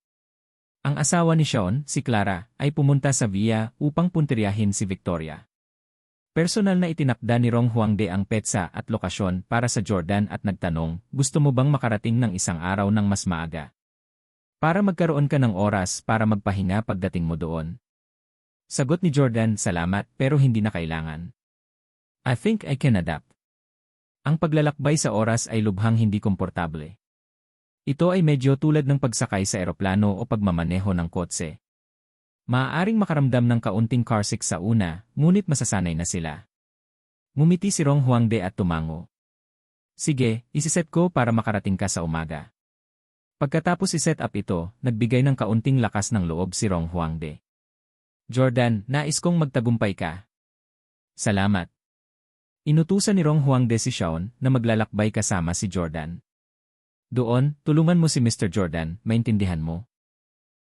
Ang asawa ni Shaun, si Clara, ay pumunta sa Villa upang puntiryahin si Victoria. Personal na itinakda ni Rong Huangde ang petsa at lokasyon para sa Jordan at nagtanong, gusto mo bang makarating ng isang araw ng mas maaga? Para magkaroon ka ng oras para magpahinga pagdating mo doon. Sagot ni Jordan, salamat pero hindi na kailangan. I think I can adapt. Ang paglalakbay sa oras ay lubhang hindi komportable. Ito ay medyo tulad ng pagsakay sa eroplano o pagmamaneho ng kotse. Maaaring makaramdam ng kaunting carsick sa una, ngunit masasanay na sila. Ngumiti si Rong Huangde at tumango. Sige, isiset ko para makarating ka sa umaga. Pagkatapos iset up ito, nagbigay ng kaunting lakas ng loob si Rong Huangde. Jordan, nais kong magtagumpay ka. Salamat. Inutusan ni Rong Huangde si Shaun na maglalakbay kasama si Jordan. Doon, tulungan mo si Mr. Jordan, maintindihan mo.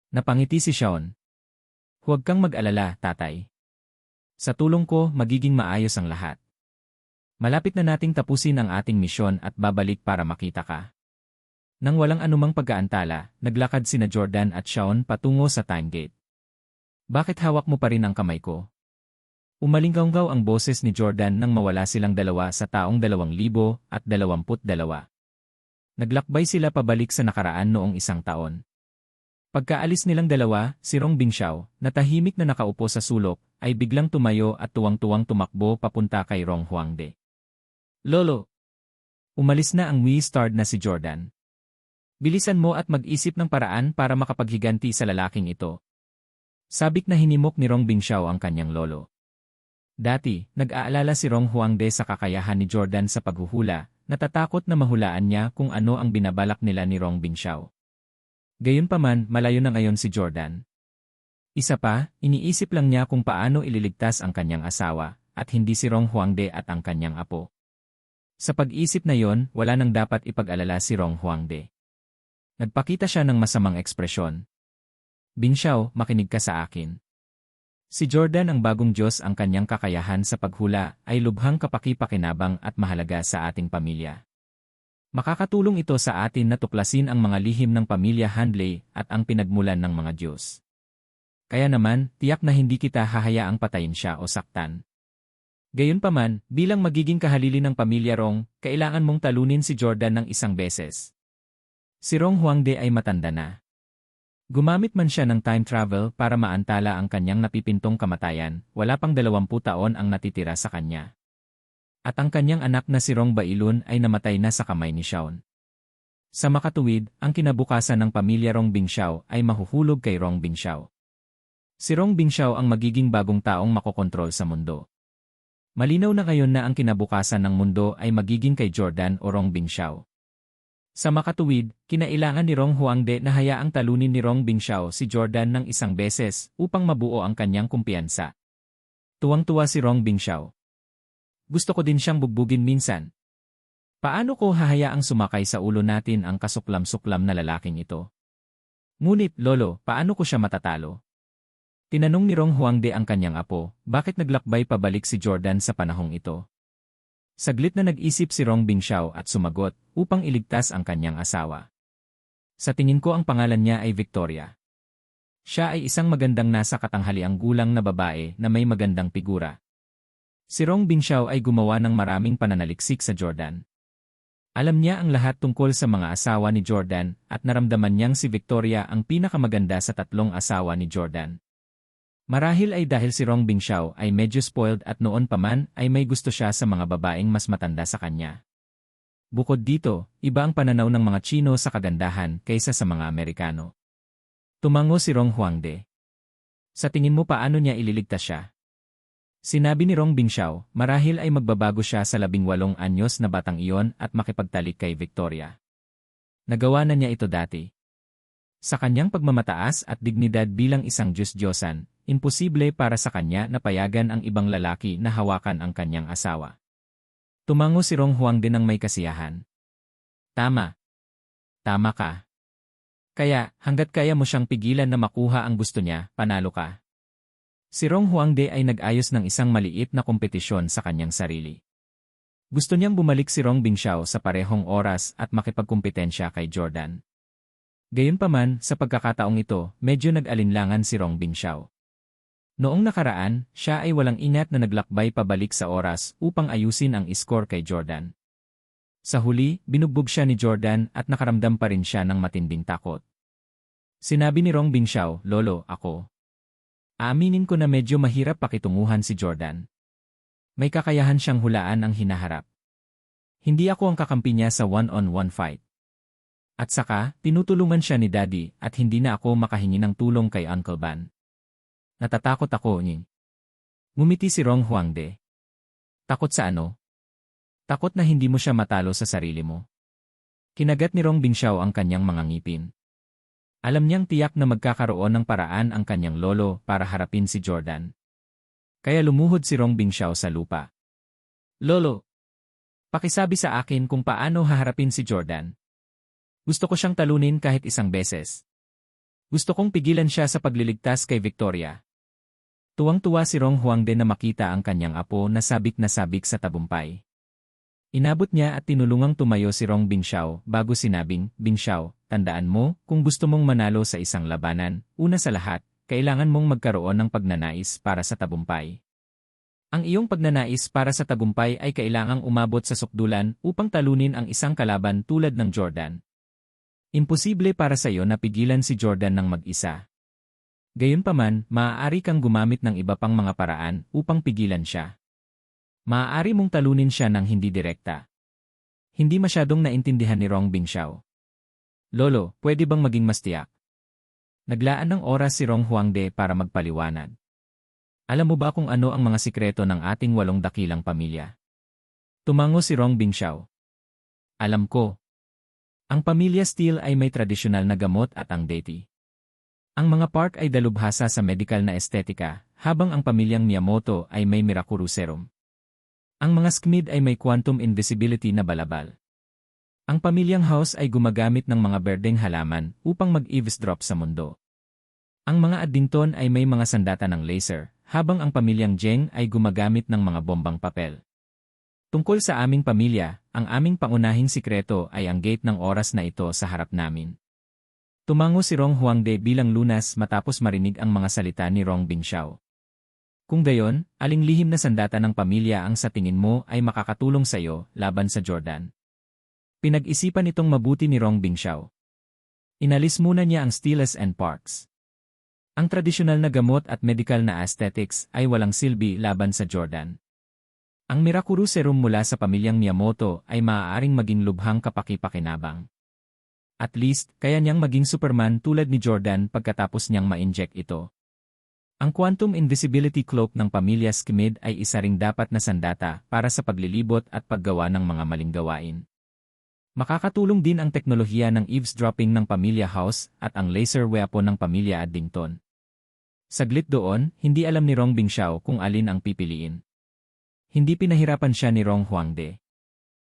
Napangiti si Shaun. Huwag kang mag-alala, tatay. Sa tulong ko, magiging maayos ang lahat. Malapit na nating tapusin ang ating misyon at babalik para makita ka. Nang walang anumang pag-aantala, naglakad sina Jordan at Shaun patungo sa time gate. Bakit hawak mo pa rin ang kamay ko? Umalinggaw ang boses ni Jordan nang mawala silang dalawa sa taong 2022. Naglakbay sila pabalik sa nakaraan noong 1 taon. Pagkaalis nilang dalawa, si Rong Bingxiao, na tahimik na nakaupo sa sulok, ay biglang tumayo at tuwang-tuwang tumakbo papunta kay Rong Huangde. Lolo! Umalis na ang Wii-starred na si Jordan. Bilisan mo at mag-isip ng paraan para makapaghiganti sa lalaking ito. Sabik na hinimok ni Rong Bingxiao ang kanyang lolo. Dati, nag-aalala si Rong Huangde sa kakayahan ni Jordan sa paghuhula, natatakot na mahulaan niya kung ano ang binabalak nila ni Rong Bingxiao. Gayunpaman, malayo na ngayon si Jordan. Isa pa, iniisip lang niya kung paano ililigtas ang kanyang asawa, at hindi si Rong Huangde at ang kanyang apo. Sa pag-isip na yon, wala nang dapat ipag-alala si Rong Huangde. Nagpakita siya ng masamang ekspresyon. Bingxiao, makinig ka sa akin. Si Jordan ang bagong Diyos, ang kanyang kakayahan sa paghula ay lubhang kapaki-pakinabang at mahalaga sa ating pamilya. Makakatulong ito sa atin na tuklasin ang mga lihim ng pamilya Handley at ang pinagmulan ng mga Diyos. Kaya naman, tiyak na hindi kita hahayaang patayin siya o saktan. Gayunpaman, bilang magiging kahalili ng pamilya Rong, kailangan mong talunin si Jordan ng 1 beses. Si Rong Huangde ay matanda na. Gumamit man siya ng time travel para maantala ang kanyang napipintong kamatayan, wala pang 20 taon ang natitira sa kanya. At ang kanyang anak na si Rong Bailun ay namatay na sa kamay ni Shaun. Sa makatuwid, ang kinabukasan ng pamilya Rong Bingxiao ay mahuhulog kay Rong Bingxiao. Si Rong Bingxiao ang magiging bagong taong makokontrol sa mundo. Malinaw na ngayon na ang kinabukasan ng mundo ay magiging kay Jordan o Rong Bingxiao. Sa makatuwid, kinailangan ni Rong Huangde na hayaang talunin ni Rong Bingxiao si Jordan ng 1 beses upang mabuo ang kanyang kumpiyansa. Tuwang-tuwa si Rong Bingxiao. Gusto ko din siyang bugbugin minsan. Paano ko hahayaang sumakay sa ulo natin ang kasuklam-suklam na lalaking ito? Ngunit, lolo, paano ko siya matatalo? Tinanong ni Rong Huangde ang kanyang apo, bakit naglakbay pabalik si Jordan sa panahong ito? Saglit na nag-isip si Rong Bingxiao at sumagot upang iligtas ang kanyang asawa. Sa tingin ko ang pangalan niya ay Victoria. Siya ay isang magandang nasa katanghaliang gulang na babae na may magandang figura. Si Rong Bingxiao ay gumawa ng maraming pananaliksik sa Jordan. Alam niya ang lahat tungkol sa mga asawa ni Jordan at naramdaman niyang si Victoria ang pinakamaganda sa tatlong asawa ni Jordan. Marahil ay dahil si Rong Bingxiao ay medyo spoiled at noon pa man ay may gusto siya sa mga babaeng mas matanda sa kanya. Bukod dito, iba ang pananaw ng mga Chino sa kagandahan kaysa sa mga Amerikano. Tumango si Rong Huangde. Sa tingin mo paano niya ililigtas siya? Sinabi ni Rong Bingxiao, marahil ay magbabago siya sa 18 anyos na batang iyon at makipagtalik kay Victoria. Nagawa na niya ito dati. Sa kanyang pagmamataas at dignidad bilang isang Diyos-Diyosan, imposible para sa kanya na payagan ang ibang lalaki na hawakan ang kanyang asawa. Tumango si Rong Huangde ng may kasiyahan. Tama. Tama ka. Kaya, hanggat kaya mo siyang pigilan na makuha ang gusto niya, panalo ka. Si Rong Huangde ay nag-ayos ng isang maliit na kompetisyon sa kanyang sarili. Gusto niyang bumalik si Rong Bingxiao sa parehong oras at makipagkumpetensya kay Jordan. Gayunpaman, sa pagkakataong ito, medyo nag-alinlangan si Rong Bingxiao. Noong nakaraan, siya ay walang ingat na naglakbay pabalik sa oras upang ayusin ang score kay Jordan. Sa huli, binugbog siya ni Jordan at nakaramdam pa rin siya ng matinding takot. Sinabi ni Rong Bingxiao, Lolo, ako. Aaminin ko na medyo mahirap pakitunguhan si Jordan. May kakayahan siyang hulaan ang hinaharap. Hindi ako ang kakampi niya sa one-on-one fight. At saka, tinutulungan siya ni Daddy at hindi na ako makahingi ng tulong kay Uncle Ban. Natatakot ako, Nying. Ngumiti si Rong Huangde. Takot sa ano? Takot na hindi mo siya matalo sa sarili mo. Kinagat ni Rong Bingxiao ang kanyang mga ngipin. Alam niyang tiyak na magkakaroon ng paraan ang kanyang lolo para harapin si Jordan. Kaya lumuhod si Rong Bingxiao sa lupa. Lolo, pakisabi sa akin kung paano haharapin si Jordan. Gusto ko siyang talunin kahit isang beses. Gusto kong pigilan siya sa pagliligtas kay Victoria. Tuwang-tuwa si Rong Huangde na makita ang kanyang apo na sabik sa tabumpay. Inabot niya at tinulungang tumayo si Rong Bingxiao bago sinabing, Bingxiao, tandaan mo, kung gusto mong manalo sa isang labanan, una sa lahat, kailangan mong magkaroon ng pagnanais para sa tabumpay. Ang iyong pagnanais para sa tagumpay ay kailangang umabot sa sukdulan upang talunin ang isang kalaban tulad ng Jordan. Imposible para sa iyo na pigilan si Jordan ng mag-isa. Gayunpaman, maaari kang gumamit ng iba pang mga paraan upang pigilan siya. Maaari mong talunin siya ng hindi direkta. Hindi masyadong naintindihan ni Rong Bingxiao. Lolo, pwede bang maging mas tiyak? Naglaan ng oras si Rong Huangde para magpaliwanag. Alam mo ba kung ano ang mga sikreto ng ating 8 dakilang pamilya? Tumango si Rong Bingxiao. Alam ko. Ang pamilya Steele ay may tradisyonal na gamot at ang deity. Ang mga Park ay dalubhasa sa medical na estetika, habang ang pamilyang Miyamoto ay may Mirakuru serum. Ang mga Schmid ay may quantum invisibility na balabal. Ang pamilyang House ay gumagamit ng mga berdeng halaman upang mag-eavesdrop sa mundo. Ang mga Addington ay may mga sandata ng laser, habang ang pamilyang Zheng ay gumagamit ng mga bombang papel. Tungkol sa aming pamilya, ang aming pangunahing sikreto ay ang gate ng oras na ito sa harap namin. Tumango si Rong Huangde bilang lunas matapos marinig ang mga salita ni Rong Bingxiao. Kung gayon, aling lihim na sandata ng pamilya ang sa tingin mo ay makakatulong sa iyo laban sa Jordan? Pinag-isipan itong mabuti ni Rong Bingxiao. Inalis muna niya ang Steeles and Parks. Ang tradisyonal na gamot at medical na aesthetics ay walang silbi laban sa Jordan. Ang Mirakuru serum mula sa pamilyang Miyamoto ay maaaring maging lubhang kapaki-pakinabang. At least, kaya niyang maging Superman tulad ni Jordan pagkatapos niyang ma-inject ito. Ang quantum invisibility cloak ng pamilya Schmid ay isa ring dapat na sandata para sa paglilibot at paggawa ng mga maling gawain. Makakatulong din ang teknolohiya ng eavesdropping ng pamilya House at ang laser weapon ng pamilya Addington. Saglit doon, hindi alam ni Rong Bingxiao kung alin ang pipiliin. Hindi pinahirapan siya ni Rong Huangde.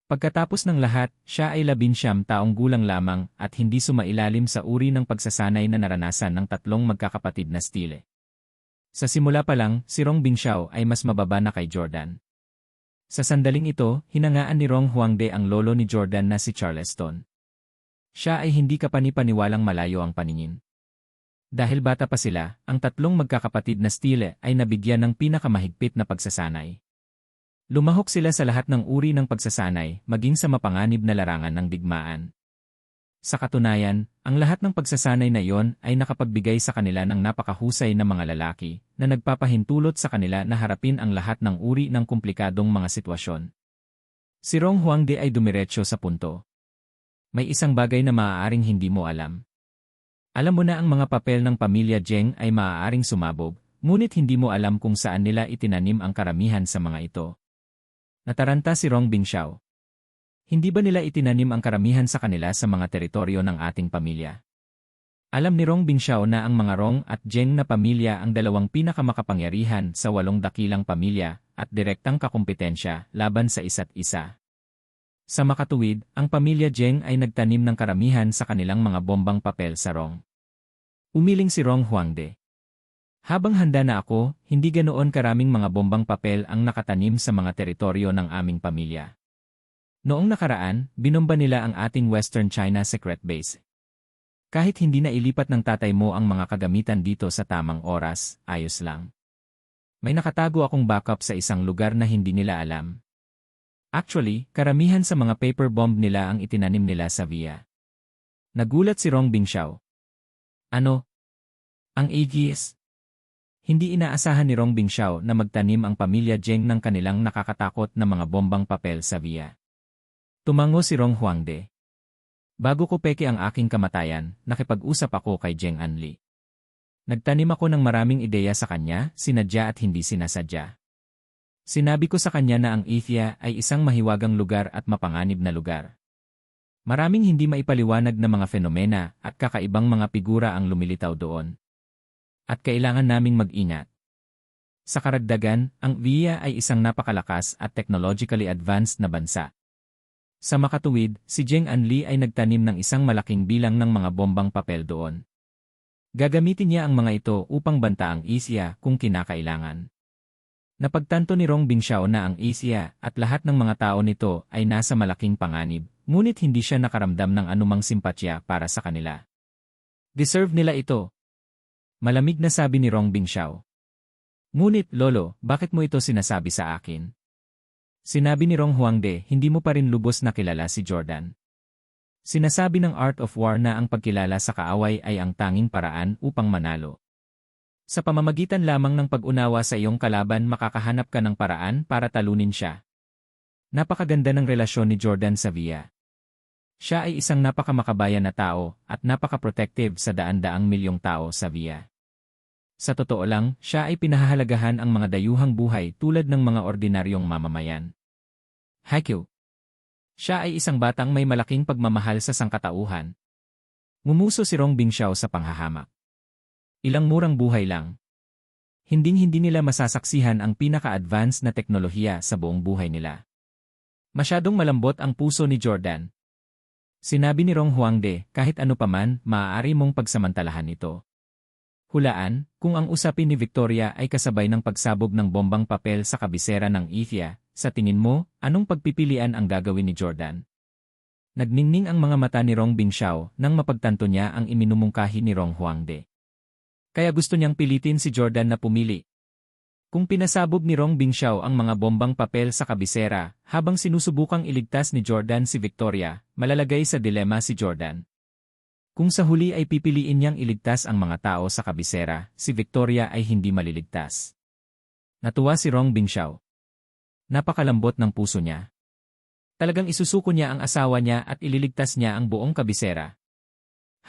Pagkatapos ng lahat, siya ay 19 taong gulang lamang at hindi sumailalim sa uri ng pagsasanay na naranasan ng 3 magkakapatid na Steele. Sa simula pa lang, si Rong Bingxiao ay mas mababa na kay Jordan. Sa sandaling ito, hinangaan ni Rong Huangde ang lolo ni Jordan na si Charleston. Siya ay hindi kapani-paniwalang malayo ang paningin. Dahil bata pa sila, ang tatlong magkakapatid na Steele ay nabigyan ng pinakamahigpit na pagsasanay. Lumahok sila sa lahat ng uri ng pagsasanay, maging sa mapanganib na larangan ng digmaan. Sa katunayan, ang lahat ng pagsasanay na iyon ay nakapagbigay sa kanila ng napakahusay na mga lalaki na nagpapahintulot sa kanila na harapin ang lahat ng uri ng komplikadong mga sitwasyon. Si Rong Huangde ay dumiretso sa punto. May isang bagay na maaaring hindi mo alam. Alam mo na ang mga papel ng pamilya Zheng ay maaaring sumabog, ngunit hindi mo alam kung saan nila itinanim ang karamihan sa mga ito. Nataranta si Rong Bingxiao. Hindi ba nila itinanim ang karamihan sa kanila sa mga teritoryo ng ating pamilya? Alam ni Rong Bingxiao na ang mga Rong at Zheng na pamilya ang dalawang pinakamakapangyarihan sa 8 dakilang pamilya at direktang kakumpetensya laban sa isa't isa. Sa makatuwid, ang pamilya Zheng ay nagtanim ng karamihan sa kanilang mga bombang papel sa Rong. Umiling si Rong Huangde. Habang handa na ako, hindi ganoon karaming mga bombang papel ang nakatanim sa mga teritoryo ng aming pamilya. Noong nakaraan, binomba nila ang ating Western China Secret Base. Kahit hindi na ilipat ng tatay mo ang mga kagamitan dito sa tamang oras, ayos lang. May nakatago akong backup sa isang lugar na hindi nila alam. Actually, karamihan sa mga paper bomb nila ang itinanim nila sa VIA. Nagulat si Rong Bingxiao. Ano? Ang AGS? Hindi inaasahan ni Rong Bingxiao na magtanim ang pamilya Zheng ng kanilang nakakatakot na mga bombang papel sa VIA. Tumango si Rong Huangde. Bago ko peke ang aking kamatayan, nakipag-usap ako kay Zheng Anli. Nagtanim ako ng maraming ideya sa kanya, sinadya at hindi sinasadya. Sinabi ko sa kanya na ang Athia ay isang mahiwagang lugar at mapanganib na lugar. Maraming hindi maipaliwanag na mga fenomena at kakaibang mga figura ang lumilitaw doon. At kailangan naming mag-ingat. Sa karagdagan, ang VIA ay isang napakalakas at technologically advanced na bansa. Sa makatuwid, si Zheng Anli ay nagtanim ng isang malaking bilang ng mga bombang papel doon. Gagamitin niya ang mga ito upang banta ang Asia kung kinakailangan. Napagtanto ni Rong Bingxiao na ang Asia at lahat ng mga tao nito ay nasa malaking panganib, ngunit hindi siya nakaramdam ng anumang simpatya para sa kanila. Deserve nila ito. Malamig na sabi ni Rong Bingxiao. Ngunit, Lolo, bakit mo ito sinasabi sa akin? Sinabi ni Rong Huangde, hindi mo pa rin lubos na kilala si Jordan. Sinasabi ng Art of War na ang pagkilala sa kaaway ay ang tanging paraan upang manalo. Sa pamamagitan lamang ng pag-unawa sa iyong kalaban makakahanap ka ng paraan para talunin siya. Napakaganda ng relasyon ni Jordan sa VIA. Siya ay isang napakamakabayan na tao at napaka-protective sa daan-daang milyong tao sa VIA. Sa totoo lang, siya ay pinahahalagahan ang mga dayuhang buhay tulad ng mga ordinaryong mamamayan. Haikyuu. Siya ay isang batang may malaking pagmamahal sa sangkatauhan. Ngumuso si Rong Bingxiao sa panghahamak. Ilang murang buhay lang. Hinding-hindi nila masasaksihan ang pinaka-advanced na teknolohiya sa buong buhay nila. Masyadong malambot ang puso ni Jordan. Sinabi ni Rong Huangde, kahit ano paman, maaari mong pagsamantalahan ito. Hulaan, kung ang usapin ni Victoria ay kasabay ng pagsabog ng bombang papel sa kabisera ng Athia, sa tingin mo, anong pagpipilian ang gagawin ni Jordan? Nagningning ang mga mata ni Rong Bingxiao nang mapagtanto niya ang iminumungkahi ni Rong Huangde. Kaya gusto niyang pilitin si Jordan na pumili. Kung pinasabog ni Rong Bingxiao ang mga bombang papel sa kabisera, habang sinusubukang iligtas ni Jordan si Victoria, malalagay sa dilema si Jordan. Kung sa huli ay pipiliin niyang iligtas ang mga tao sa kabisera, si Victoria ay hindi maliligtas. Natuwa si Rong Bingxiao. Napakalambot ng puso niya. Talagang isusuko niya ang asawa niya at ililigtas niya ang buong kabisera.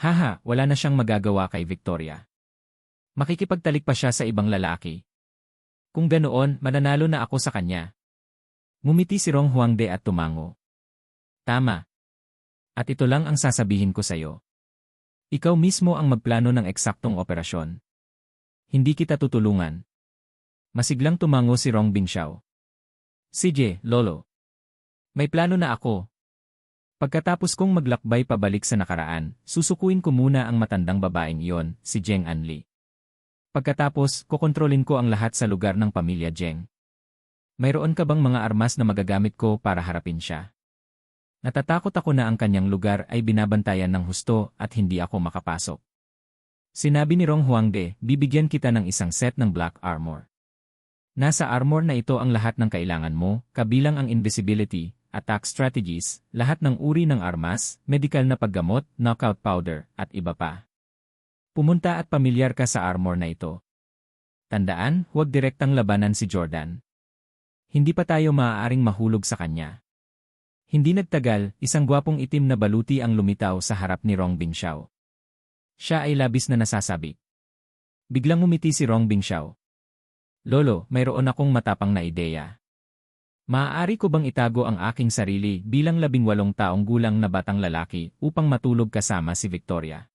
Haha, wala na siyang magagawa kay Victoria. Makikipagtalik pa siya sa ibang lalaki. Kung ganoon, mananalo na ako sa kanya. Ngumiti si Rong Huangde at tumango. Tama. At ito lang ang sasabihin ko sa'yo. Ikaw mismo ang magplano ng eksaktong operasyon. Hindi kita tutulungan. Masiglang tumango si Rong Bingxiao. Sige, Lolo. May plano na ako. Pagkatapos kong maglakbay pabalik sa nakaraan, susukuin ko muna ang matandang babaeng iyon, si Zheng Anli. Pagkatapos, kokontrolin ko ang lahat sa lugar ng pamilya Zheng. Mayroon ka bang mga armas na magagamit ko para harapin siya? Natatakot ako na ang kanyang lugar ay binabantayan ng husto at hindi ako makapasok. Sinabi ni Rong Huangde, bibigyan kita ng isang set ng black armor. Nasa armor na ito ang lahat ng kailangan mo, kabilang ang invisibility, attack strategies, lahat ng uri ng armas, medical na paggamot, knockout powder, at iba pa. Pumunta at pamilyar ka sa armor na ito. Tandaan, huwag direktang labanan si Jordan. Hindi pa tayo maaaring mahulog sa kanya. Hindi nagtagal, isang gwapong itim na baluti ang lumitaw sa harap ni Rong Bingxiao. Siya ay labis na nasasabik. Biglang umiti si Rong Bingxiao. Lolo, mayroon akong matapang na ideya. Maaari ko bang itago ang aking sarili bilang 18 taong gulang na batang lalaki upang matulog kasama si Victoria?